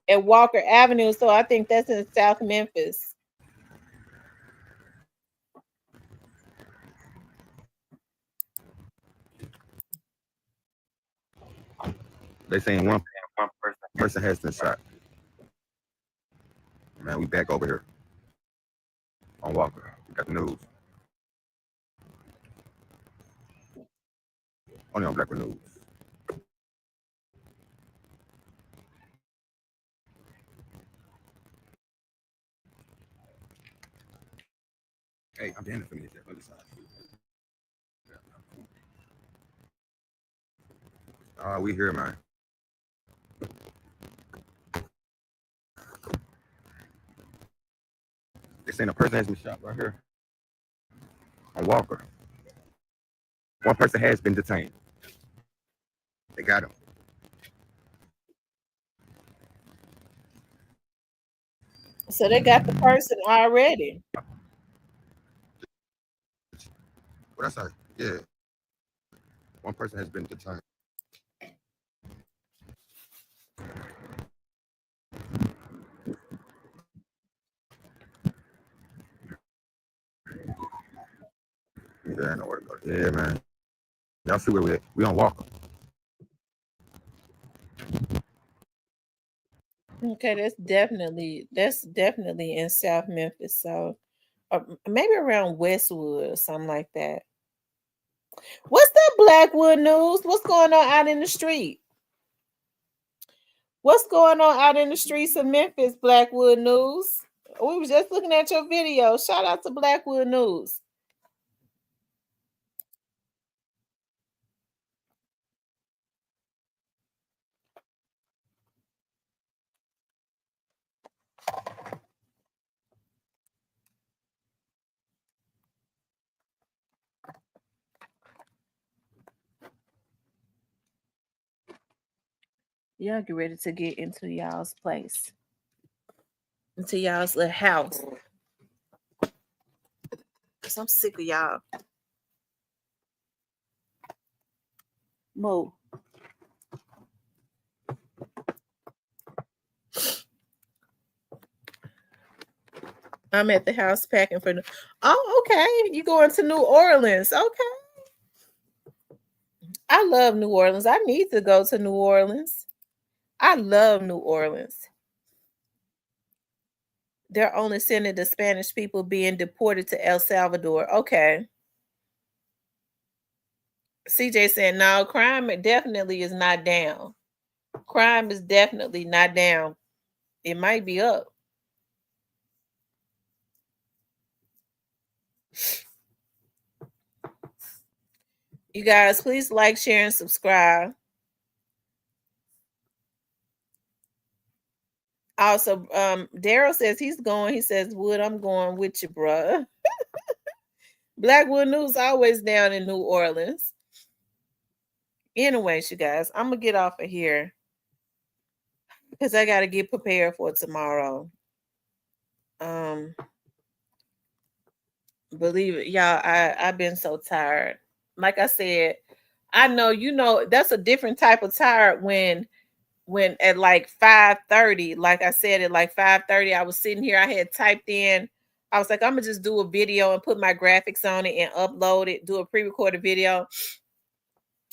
Speaker 1: At Walker Avenue, so I think that's in South Memphis.
Speaker 5: They saying one person has been shot. Man, we back over here on Walker. We got the news. Only on Blackwood News. Hey, I'm damn familiar with that other side. We here, man. They're saying a person has been shot right here on Walker. One person has been detained. They got him.
Speaker 1: So they got the person already.
Speaker 5: What I say? Yeah. One person has been detained. Yeah, I know where to go. Yeah, man. Y'all see where we at? We on Walker.
Speaker 1: Okay, that's definitely in South Memphis. So maybe around Westwood or something like that. What's that Blackwood news? What's going on out in the street? What's going on out in the streets of Memphis, Blackwood news? We was just looking at your video. Shout out to Blackwood news. Y'all get ready to get into y'all's place, into y'all's little house. Cause I'm sick of y'all. Mo. I'm at the house packing for the. Oh, okay. You going to New Orleans? Okay. I love New Orleans. I need to go to New Orleans. I love New Orleans. They're only sending the Spanish people being deported to El Salvador. Okay. CJ saying no, crime definitely is not down. Crime is definitely not down. It might be up. You guys, please like, share, and subscribe. Also, Daryl says he's going. He says, Wood, I'm going with you, bruh. Blackwood News always down in New Orleans. Anyways, you guys, I'm gonna get off of here because I gotta get prepared for tomorrow. Believe it, y'all, I've been so tired. Like I said, I know that's a different type of tired when at like 5:30, like I said, at like 5:30, I was sitting here, I had typed in, I was like, I'm gonna just do a video and put my graphics on it and upload it, do a pre-recorded video.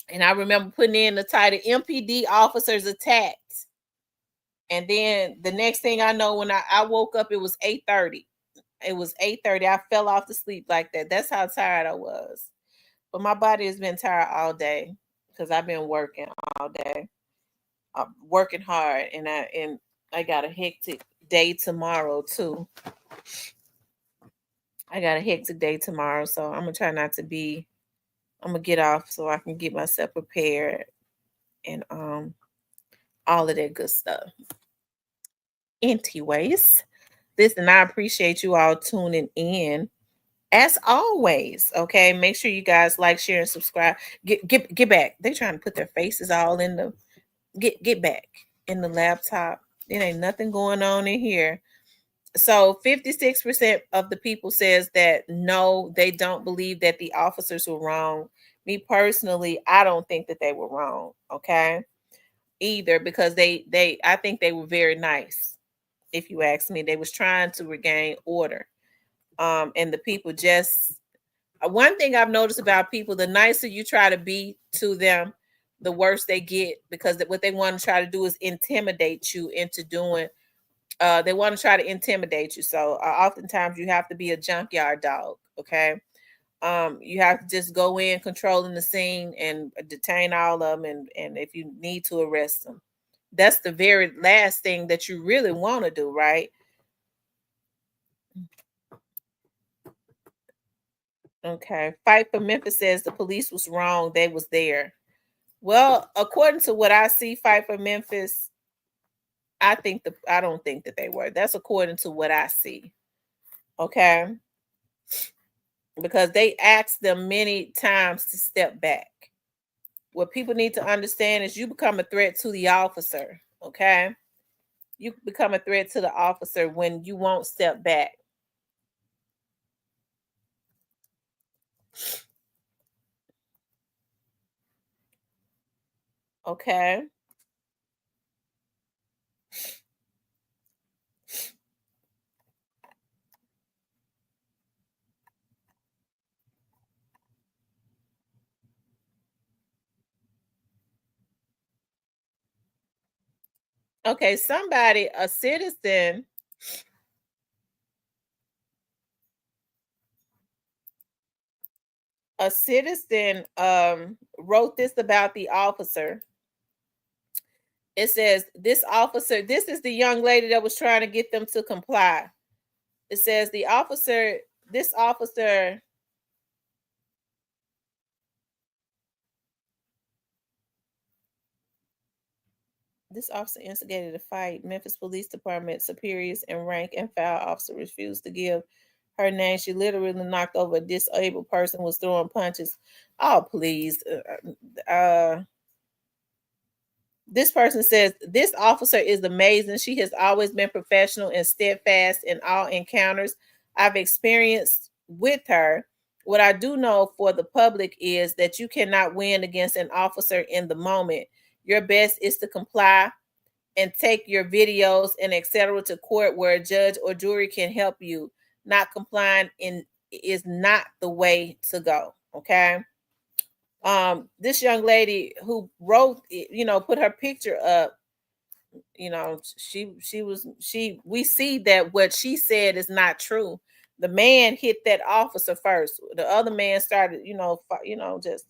Speaker 1: And I remember putting in the title MPD officers attacked. And then the next thing I know, when I woke up, it was 8:30. It was 8:30. I fell off to sleep like that. That's how tired I was. But my body has been tired all day because I've been working all day. I'm working hard, and I got a hectic day tomorrow too. I got a hectic day tomorrow, so I'm gonna try not to be. I'm gonna get off so I can get myself prepared and all of that good stuff. Anyways, listen, I appreciate you all tuning in. As always, okay. Make sure you guys like, share, and subscribe. Get back. They trying to put their faces all in the get back in the laptop. There ain't nothing going on in here. So 56% of the people says that no, they don't believe that the officers were wrong. Me personally, I don't think that they were wrong, okay? Either, because I think they were very nice. If you ask me, they was trying to regain order. And the people just one thing I've noticed about people, the nicer you try to be to them, the worse they get, because what they want to try to do is intimidate you into doing. They want to try to intimidate you. So oftentimes you have to be a junkyard dog. Okay. You have to just go in, controlling the scene, and detain all of them, and if you need to, arrest them. That's the very last thing that you really want to do, right? Okay. Fight for Memphis says the police was wrong. They was there. Well, according to what I see, Fight for Memphis, I don't think that they were. That's according to what I see. Okay. Because they asked them many times to step back. What people need to understand is you become a threat to the officer. Okay. You become a threat to the officer when you won't step back. Okay. Okay, a citizen. A citizen wrote this about the officer. It says, this officer, this is the young lady that was trying to get them to comply. It says this officer instigated a fight. Memphis Police Department superiors and rank and file officer refused to give her name. She literally knocked over a disabled person, was throwing punches. Oh, please. This person says, this officer is amazing. She has always been professional and steadfast in all encounters I've experienced with her. What I do know for the public is that you cannot win against an officer in the moment. Your best is to comply and take your videos and etc. to court where a judge or jury can help you. Not complying is not the way to go. Okay. This young lady who wrote, put her picture up, we see that what she said is not true. The man hit that officer first. The other man started, just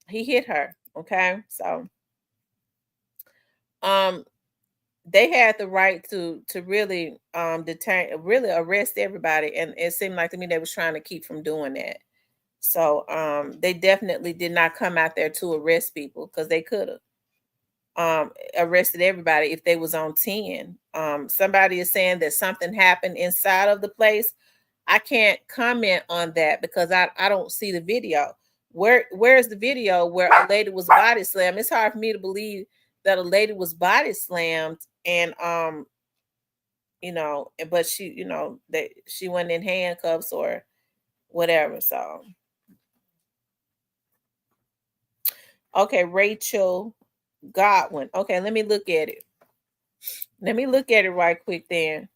Speaker 1: he hit her. Okay. So they had the right to really detain, really arrest everybody, and it seemed like to me they was trying to keep from doing that. So they definitely did not come out there to arrest people, because they could have arrested everybody if they was on 10. Somebody is saying that something happened inside of the place. I can't comment on that because I don't see the video. Where's the video where a lady was body slammed? It's hard for me to believe that a lady was body slammed and but she, that she went in handcuffs or whatever. So okay, Rachel Godwin. Okay, let me look at it. Let me look at it right quick then.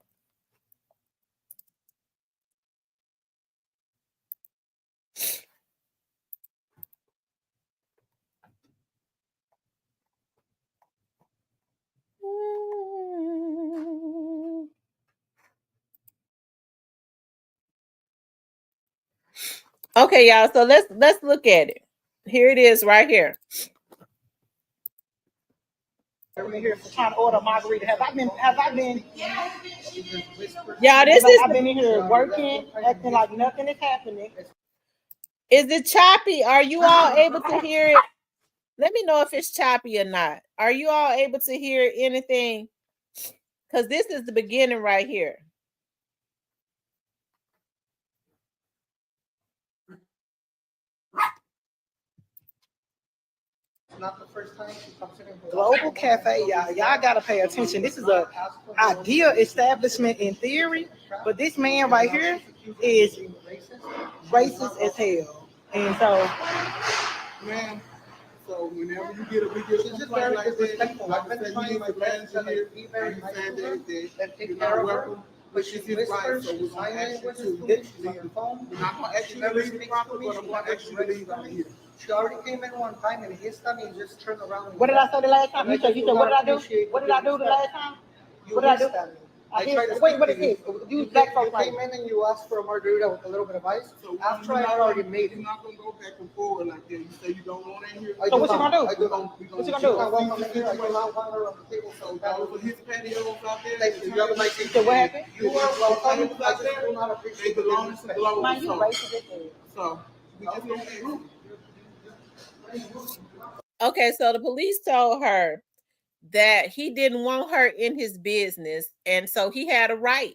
Speaker 1: Okay, y'all. So let's look at it. Here it is, right here.
Speaker 2: I'm here trying to order a margarita. Have I been?
Speaker 1: Yeah, this is.
Speaker 2: I've been in here working, acting like nothing is happening.
Speaker 1: Is it choppy? Are you all able to hear it? Let me know if it's choppy or not. Are you all able to hear anything? Because this is the beginning right here.
Speaker 2: Not the first time she comes in. Global Cafe, y'all gotta pay attention. This is a ideal establishment in theory, but this man right here is racist as hell. And so,
Speaker 6: man. So whenever you get a complaint like that, like I said, you need to manage here. You saying that you're not welcome. But she's his right, so we're going to ask you to leave. We're not going to ask you to leave properly, but I'm going to ask you to leave out of here.
Speaker 2: she already came in one time, and his time he just turned around. What did I say the last time? You said what did I do? What did I do the last time? What did I do? Wait, what is it? You black folks came in and you asked for a margarita with a little bit of ice. So after I already made it.
Speaker 6: You're not going to go back and forward like that. You say you don't want it here.
Speaker 2: So what you going to do?
Speaker 6: What you
Speaker 2: going to do?
Speaker 6: I not want her on the table. So those are his patios out there. You ever like
Speaker 2: so what happened?
Speaker 6: You are welcome out there. They belong to Global.
Speaker 2: Man, you racist.
Speaker 6: So we just don't be rude.
Speaker 1: Okay, so the police told her that he didn't want her in his business, and so he had a right.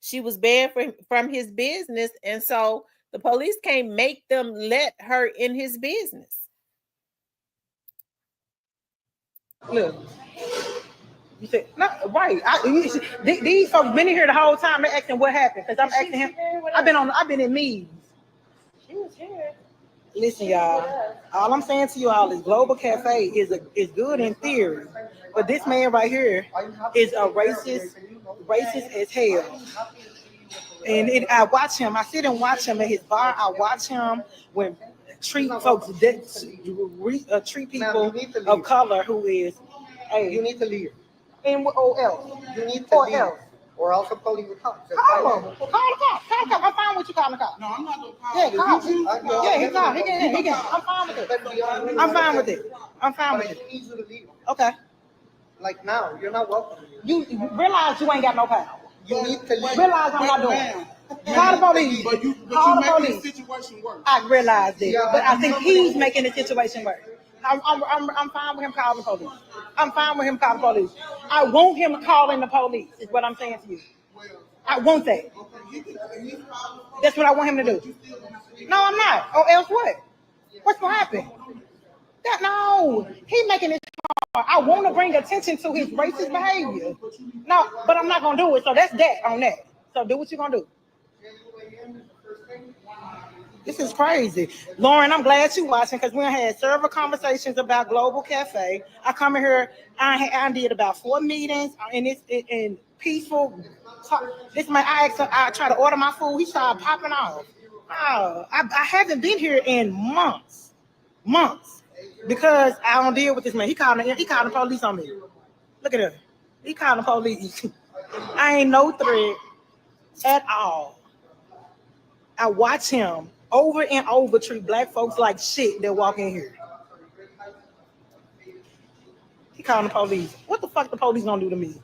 Speaker 1: She was banned from his business, and so the police can't make them let her in his business.
Speaker 2: Look, you said not right. These folks been in here the whole time. They're asking what happened because I'm asking him. I've been in meetings.
Speaker 3: She was here.
Speaker 2: Listen, y'all. All I'm saying to you all is Global Cafe is good in theory, but this man right here is a racist as hell. And I watch him. I sit and watch him at his bar. I watch him when treat folks, treat people of color who is. Hey, you need to leave. And else? You need to leave. or else I'm calling the cops.
Speaker 3: Call him. Call the cops. Call the cops. I'm fine with you calling the cops.
Speaker 6: No, I'm not gonna call.
Speaker 3: Yeah, call him.
Speaker 2: Yeah,
Speaker 3: He called. He can. I'm fine with it. I'm fine with it. I'm fine with
Speaker 2: But I
Speaker 3: it.
Speaker 2: need you to leave.
Speaker 3: Okay.
Speaker 2: Like now, you're not welcome here.
Speaker 3: You realize you ain't got no power.
Speaker 2: You need to leave.
Speaker 3: Realize I'm not doing it. Call the police.
Speaker 6: But you
Speaker 3: Call the
Speaker 6: making
Speaker 3: police.
Speaker 6: the situation worse.
Speaker 3: I realize it,
Speaker 2: Yeah,
Speaker 3: but I think he's making the situation worse. I'm fine with him calling the police. I'm fine with him calling the police. I want him calling the police, is what I'm saying to you. I want that. That's what I want him to do. No, I'm not. Or else what? What's going to happen? No, he's making it hard. I want to bring attention to his racist behavior. No, but I'm not going to do it. So that's that on that. So do what you're going to do. This is crazy. Lauren, I'm glad you're watching because we had several conversations about Global Cafe. I come in here, I did about 4 meetings and it's in peaceful talk. This man, I try to order my food. He started popping off. Oh, I haven't been here in months, because I don't deal with this man. He called the police on me. Look at him. He called the police. I ain't no threat at all. I watch him over and over treat black folks like shit that walk in here. He called the police. What the fuck the police gonna do to me?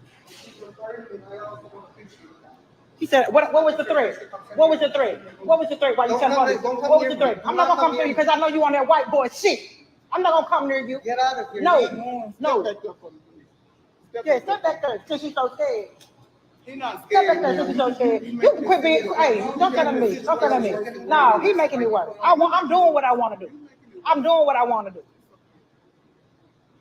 Speaker 3: He said, what was the threat? What was the threat? What was the threat? Why you telling police? What was the threat? I'm not gonna come near you because I know you on that white boy shit. I'm not gonna come near you.
Speaker 2: Get out of here.
Speaker 3: No. Yeah, step back there since you're so scared.
Speaker 6: He's not
Speaker 3: Step
Speaker 6: scared.
Speaker 3: back there since you're so scared. You quit being, hey, don't tell him me. Don't tell him me. No, he making me work. I'm doing what I want to do. I'm doing what I want to do.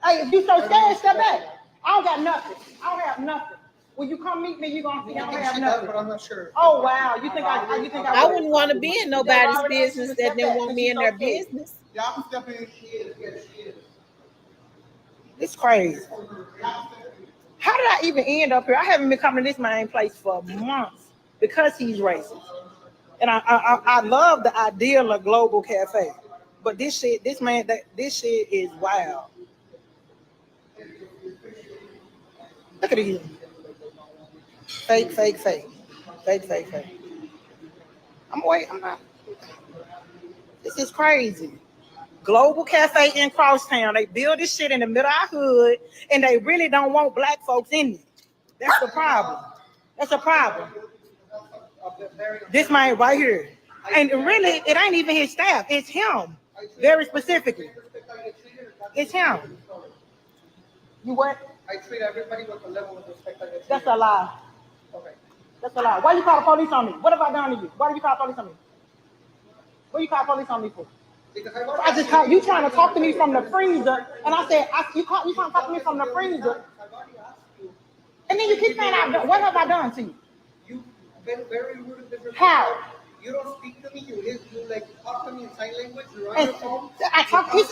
Speaker 3: Hey, if you so scared, step back. I don't got nothing. I don't have nothing. When you come meet me, you're gonna see I don't have nothing.
Speaker 2: But I'm not sure.
Speaker 3: Oh wow, you think
Speaker 1: I wouldn't want to be in nobody's business that didn't want me in their business.
Speaker 6: Y'all can step in.
Speaker 3: It's crazy. How did I even end up here? I haven't been coming to this main place for months because he's racist. And I love the ideal of Global Cafe, but this shit is wild. Look at it. Fake. I'm not. This is crazy. Global Cafe in Crosstown. They build this shit in the middle of our hood, and they really don't want black folks in it. That's the problem. That's a problem. This man right here. And really, it ain't even his staff. It's him. Very specifically. It's him. You what?
Speaker 2: I treat everybody with the level of respect I get.
Speaker 3: That's a lie.
Speaker 2: Okay.
Speaker 3: That's a lie. Why you call the police on me? What have I done to you? Why do you call the police on me? What you call police on me for? I just called you trying to talk to me from the freezer, and I said, you trying to talk to me from the freezer, and then you keep saying, what have I done to you?
Speaker 2: You've been very rude to this.
Speaker 3: How?
Speaker 2: You don't speak to me. You like talk to me in sign language. You're on your phone.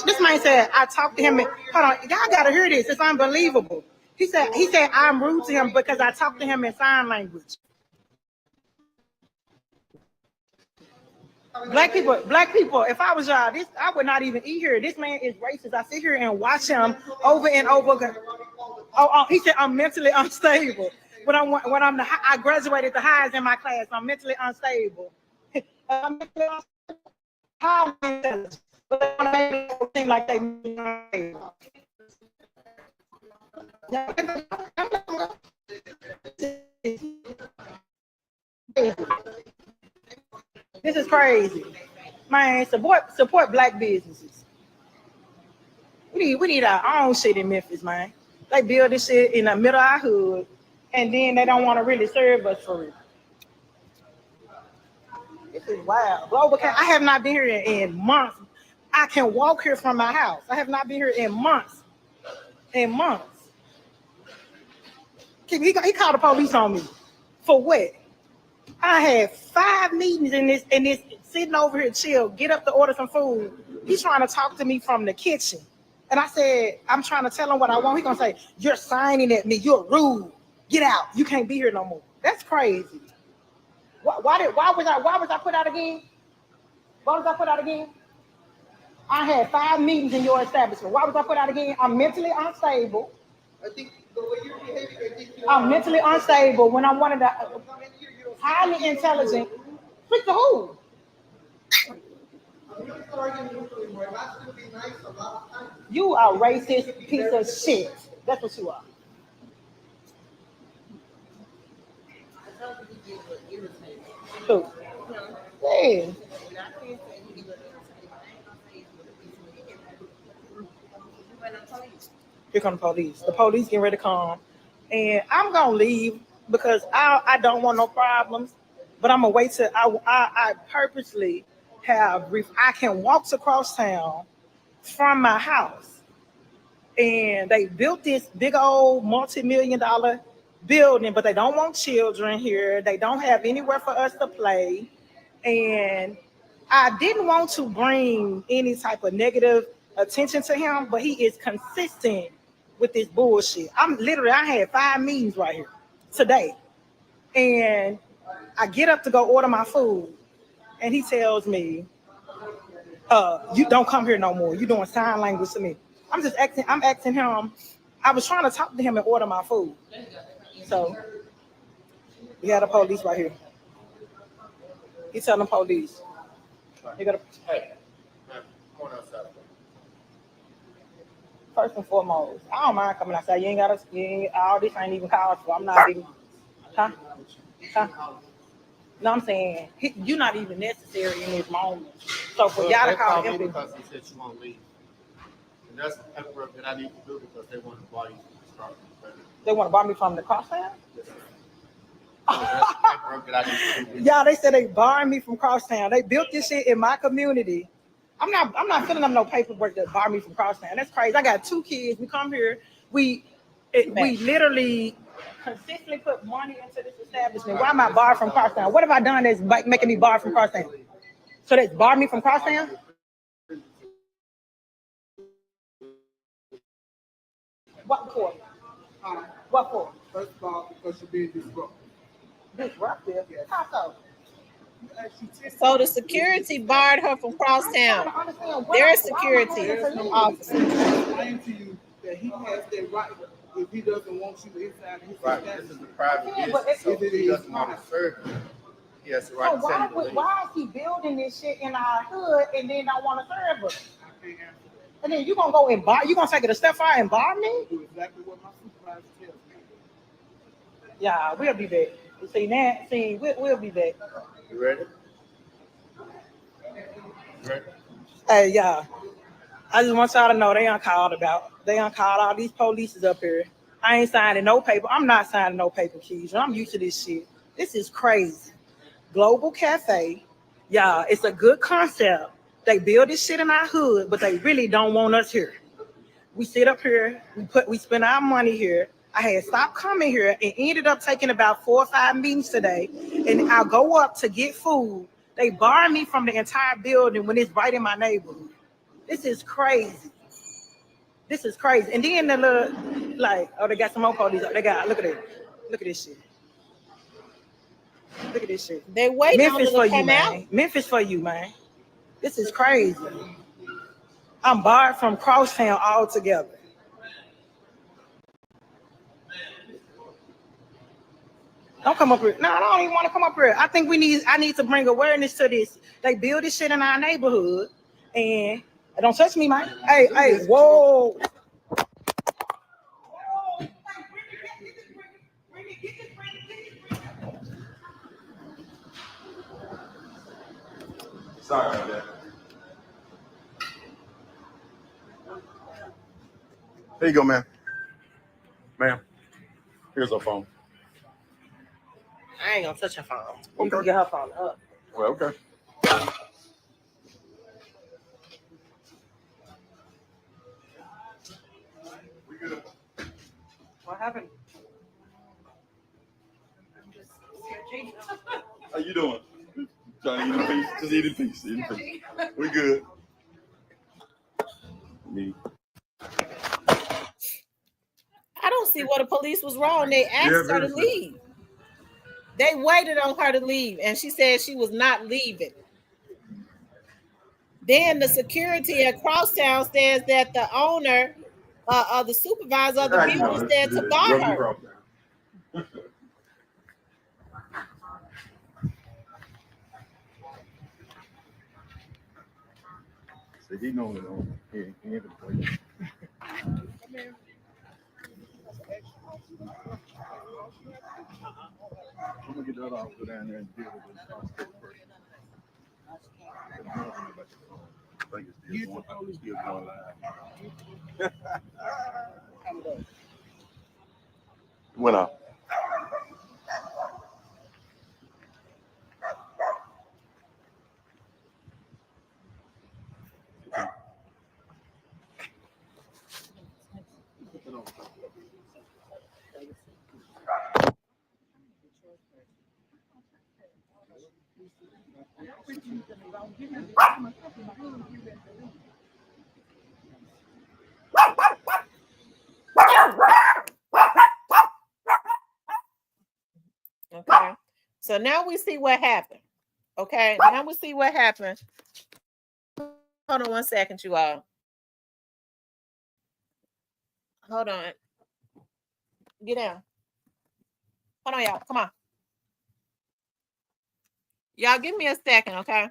Speaker 3: This man said, I talked to him. Hold on, y'all gotta hear this. It's unbelievable. He said I'm rude to him because I talked to him in sign language. Black people, if I was y'all, I would not even eat here. This man is racist. I sit here and watch him over and over. Oh, he said I'm mentally unstable. I graduated the highest in my class. I'm mentally unstable. I'm mentally unstable. How intelligent? But I make it seem like they. This is crazy, man. Support black businesses. We need our own shit in Memphis, man. They build this shit in the middle of our hood, and then they don't want to really serve us for it. This is wild. Global Cafe. I have not been here in months. I can walk here from my house. I have not been here in months. He called the police on me. For what? I had 5 meetings in this sitting over here chill, get up to order some food. He's trying to talk to me from the kitchen. And I said, I'm trying to tell him what I want. He's gonna say, you're signing at me, you're rude. Get out. You can't be here no more. That's crazy. Why was I put out again? Why was I put out again? I had 5 meetings in your establishment. Why was I put out again? I'm mentally unstable.
Speaker 2: I think the way you're behaving, I think I'm mentally unstable when I'm one of the highly intelligent. Speak to who? You are a racist piece of shit. That's what you are. Who? Yeah. Here come the police. The police getting ready to come, and I'm gonna leave because I don't want no problems. But I'm gonna wait till I purposely I can walk to Crosstown from my house, and they built this big old multi-million-dollar building, but they don't want children here. They don't have anywhere for us to play, and I didn't want to bring any type of negative attention to him, but he is consistent with this bullshit. I had 5 meetings right here today, and I get up to go order my food, and he tells me, you don't come here no more. You doing sign language to me. I'm asking him. I was trying to talk to him and order my food. So we got the police right here. He telling the police. You gotta first and foremost, I don't mind coming outside. All this ain't even called for. I'm not even huh? Huh? No, I'm saying you're not even necessary in this moment. So for y'all to call him
Speaker 7: because he said you won't leave. And that's the paperwork that I need to do because they want to buy you from the start.
Speaker 2: They want to buy me from the Crosstown?
Speaker 7: Yes, so that's the paperwork that I need to do.
Speaker 2: Yeah, they said they barred me from Crosstown. They built this shit in my community. I'm not filling up no paperwork that bar me from Crosstown. That's crazy. I got 2 kids. We come here. We literally consistently put money into this establishment. Why am I barred from Crosstown? What have I done that's making me barred from Crosstown? So they barred me from Crosstown? What for? What for?
Speaker 6: First of all, because you're being disruptive.
Speaker 2: Disruptive? How so?
Speaker 3: So the security barred her from Crosstown. Their security officer.
Speaker 6: Explain to you that he has that right if he doesn't want you inside his
Speaker 7: Right, this is a private business, so if he doesn't want to serve you, he has the right
Speaker 2: So
Speaker 7: to tell you to leave.
Speaker 2: why is he building this shit in our hood and then don't want to serve us? And then you gonna go and bar? You gonna take it a step far and bar me?
Speaker 6: Do exactly what my supervisor tells me.
Speaker 2: Yeah, we'll be back. We'll be back.
Speaker 7: You ready? Ready?
Speaker 2: Hey, yeah. I just want y'all to know they uncalled all these polices up here. I ain't signing no paper. I'm not signing no paper keys. I'm used to this shit. This is crazy. Global Cafe. Yeah, it's a good concept. They build this shit in our hood, but they really don't want us here. We sit up here, we spend our money here. I had stopped coming here and ended up taking about 4 or 5 meetings today. And I'll go up to get food. They bar me from the entire building when it's right in my neighborhood. This is crazy. This is crazy. And then the little, they got some more police. Look at it. Look at this shit. Look at this shit.
Speaker 3: They wait
Speaker 2: Memphis
Speaker 3: on
Speaker 2: for
Speaker 3: them to
Speaker 2: you,
Speaker 3: come
Speaker 2: man.
Speaker 3: out.
Speaker 2: Memphis for you, man. This is crazy. I'm barred from Crosstown altogether. Don't come up here. No, I don't even want to come up here. I think I need to bring awareness to this. They build this shit in our neighborhood. And don't touch me, man. Hey, whoa.
Speaker 4: Sorry about that. There you go, ma'am. Ma'am, here's our phone.
Speaker 3: I ain't gonna touch her phone.
Speaker 2: You can get her phone up.
Speaker 4: Well, okay. We good.
Speaker 2: What happened?
Speaker 4: How you doing? Trying to eat in peace? Just eat in peace. Eat in peace. We good. Me.
Speaker 3: I don't see what the police was wrong. They asked her to leave. They waited on her to leave, and she said she was not leaving. Then the security at Crosstown says that the owner, the supervisor of the building said to bar her.
Speaker 4: So he knows it on. He ain't gonna play. I'm gonna get that off, go down there and deal with this hospital first. I think it's still going live. Went off.
Speaker 1: Okay. So now we see what happened. Okay. Now we see what happened. Hold on 1 second, you all. Hold on. Get down. Hold on, y'all. Come on. Y'all give me a second, okay?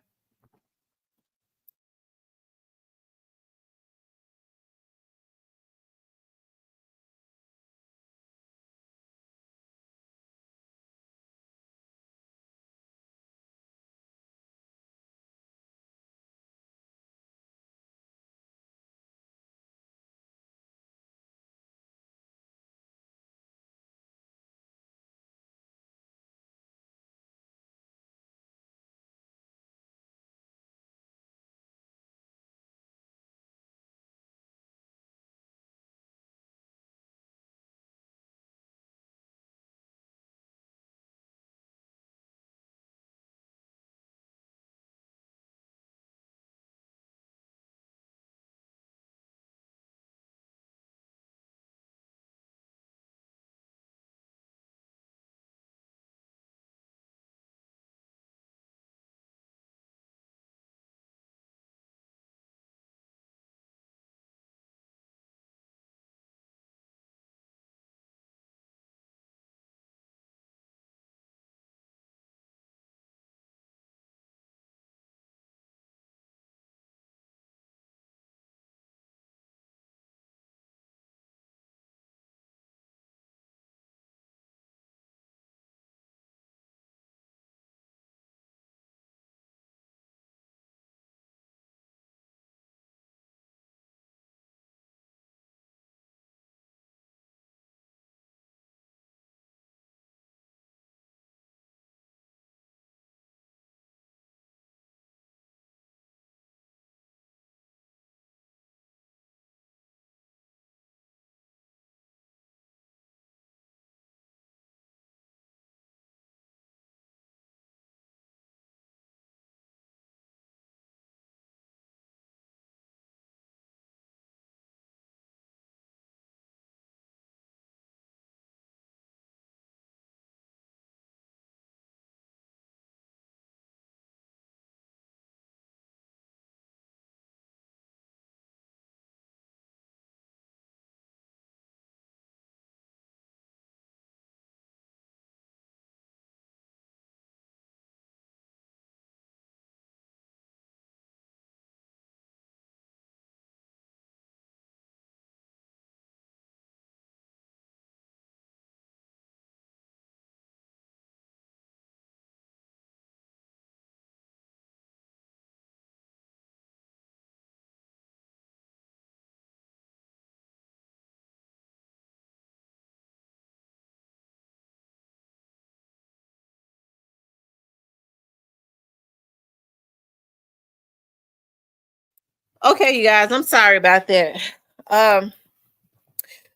Speaker 1: Okay, you guys, I'm sorry about that. Um,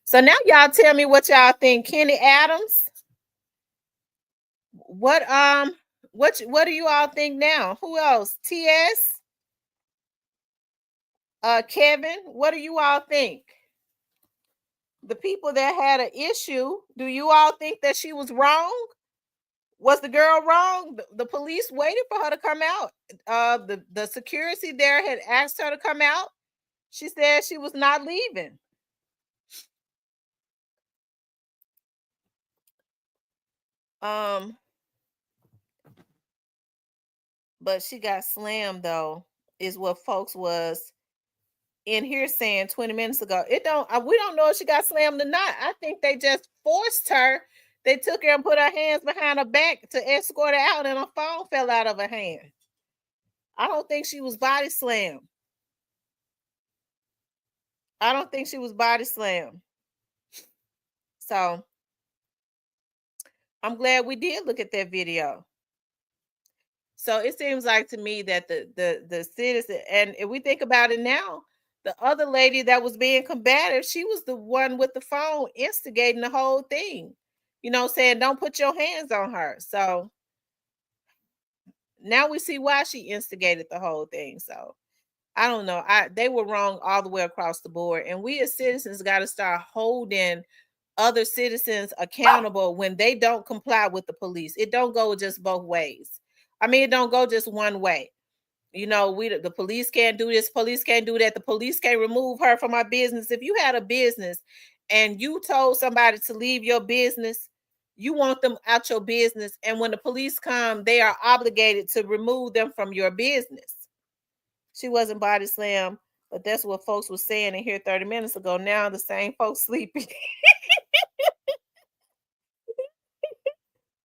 Speaker 1: so now y'all tell me what y'all think. Kenny Adams. What do you all think now? Who else? TS? Kevin, what do you all think? The people that had an issue, do you all think that she was wrong? Was the girl wrong? The police waited for her to come out. The security there had asked her to come out. She said she was not leaving. But she got slammed though, is what folks was in here saying 20 minutes ago. It don't we don't know if she got slammed or not. I think they just forced her. They took her and put her hands behind her back to escort her out, and her phone fell out of her hand. I don't think she was body slammed. I don't think she was body slammed. So I'm glad we did look at that video. So it seems like to me that the citizen, and if we think about it now, the other lady that was being combative, she was the one with the phone instigating the whole thing. You know, saying don't put your hands on her. So now we see why she instigated the whole thing. So I don't know. They were wrong all the way across the board. And we as citizens got to start holding other citizens accountable when they don't comply with the police. It don't go just both ways. I mean, it don't go just one way. You know, the police can't do this, police can't do that, the police can't remove her from our business. If you had a business and you told somebody to leave your business, you want them out your business, and when the police come, they are obligated to remove them from your business. She wasn't body slammed, but that's what folks were saying in here 30 minutes ago. Now the same folks sleeping.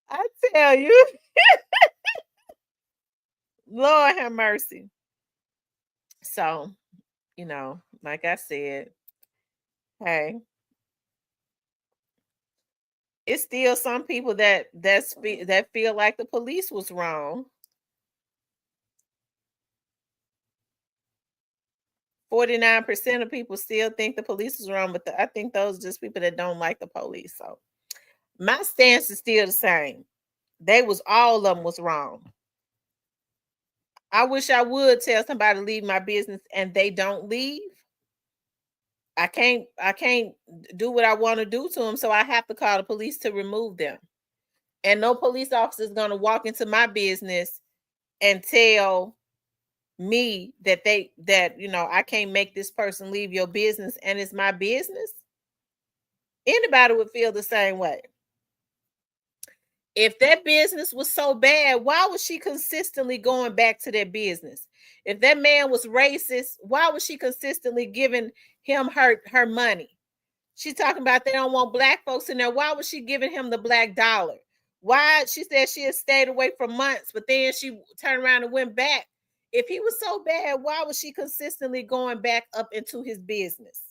Speaker 1: I tell you. Lord have mercy. So, you know, like I said, hey, it's still some people that feel like the police was wrong. 49% of people still think the police is wrong, but I think those are just people that don't like the police. So my stance is still the same. All of them was wrong. I wish I would tell somebody to leave my business and they don't leave. I can't do what I want to do to them, so I have to call the police to remove them. And no police officer is going to walk into my business and tell me that I can't make this person leave your business and it's my business. Anybody would feel the same way. If that business was so bad, why was she consistently going back to that business? If that man was racist, why was she consistently giving him her money? She's talking about they don't want black folks in there. Why was she giving him the black dollar? Why? She said she had stayed away for months, but then she turned around and went back. If he was so bad, why was she consistently going back up into his business?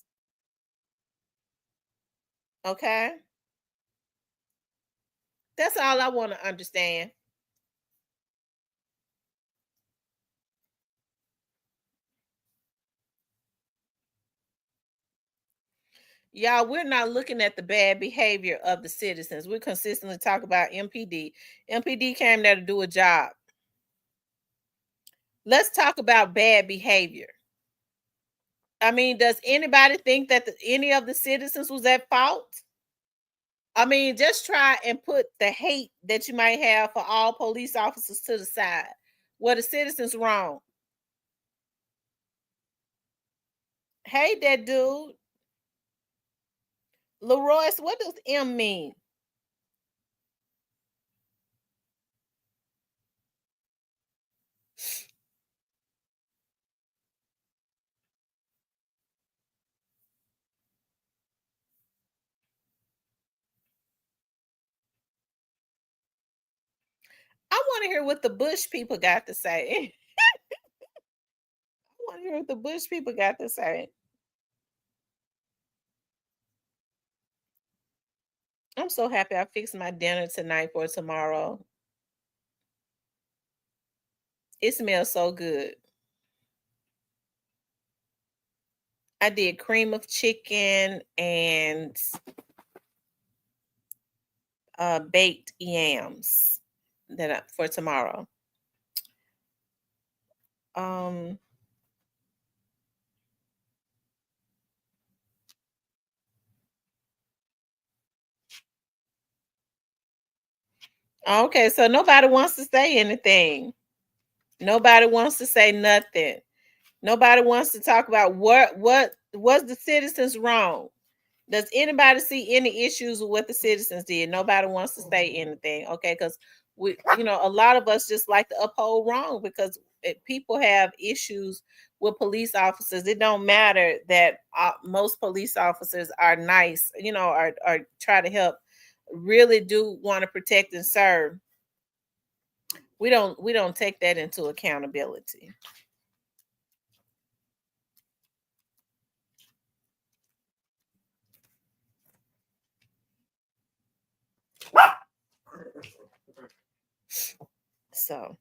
Speaker 1: Okay. That's all I want to understand. Y'all, we're not looking at the bad behavior of the citizens. We consistently talk about MPD. MPD came there to do a job. Let's talk about bad behavior. I mean, does anybody think that any of the citizens was at fault? I mean, just try and put the hate that you might have for all police officers to the side. Were the citizens wrong? Hey, that dude. Leroyce, what does M mean? I want to hear what the Bush people got to say. I want to hear what the Bush people got to say. I'm so happy I fixed my dinner tonight for tomorrow. It smells so good. I did cream of chicken and baked yams for tomorrow. Okay, so nobody wants to say anything. Nobody wants to say nothing. Nobody wants to talk about what was the citizens wrong. Does anybody see any issues with what the citizens did? Nobody wants to say anything, okay? Because we, a lot of us just like to uphold wrong because people have issues with police officers. It don't matter that most police officers are nice, are try to help, really do want to protect and serve. We don't take that into accountability. So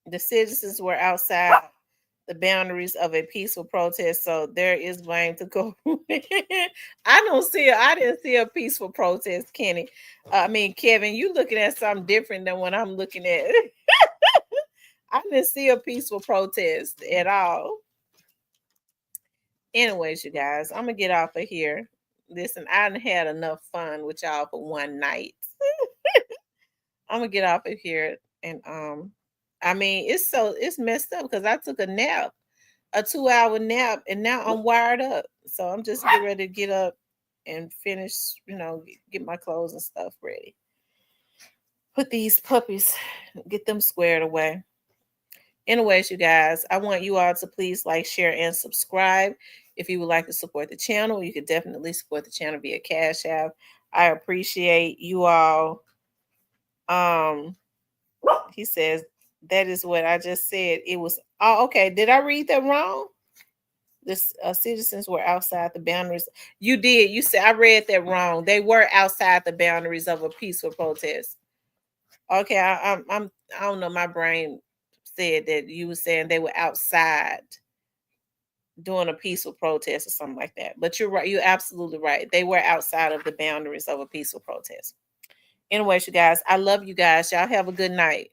Speaker 1: the citizens were outside the boundaries of a peaceful protest, so there is blame to go. I didn't see a peaceful protest, Kenny. I mean, Kevin, you looking at something different than what I'm looking at. I didn't see a peaceful protest at all. Anyways, you guys, I'm gonna get off of here. Listen, I done had enough fun with y'all for one night. I'm gonna get off of here and I mean it's messed up because I took a nap, a 2-hour nap, and now I'm wired up. So I'm just getting ready to get up and finish, get my clothes and stuff ready. Put these puppies, get them squared away. Anyways, you guys, I want you all to please like, share, and subscribe. If you would like to support the channel, you could definitely support the channel via Cash App. I appreciate you all. He says that is what I just said. It was okay. Did I read that wrong? The citizens were outside the boundaries. You did. You said I read that wrong. They were outside the boundaries of a peaceful protest. Okay, I don't know. My brain said that you were saying they were outside doing a peaceful protest or something like that. But you're right. You're absolutely right. They were outside of the boundaries of a peaceful protest. Anyways, you guys, I love you guys. Y'all have a good night.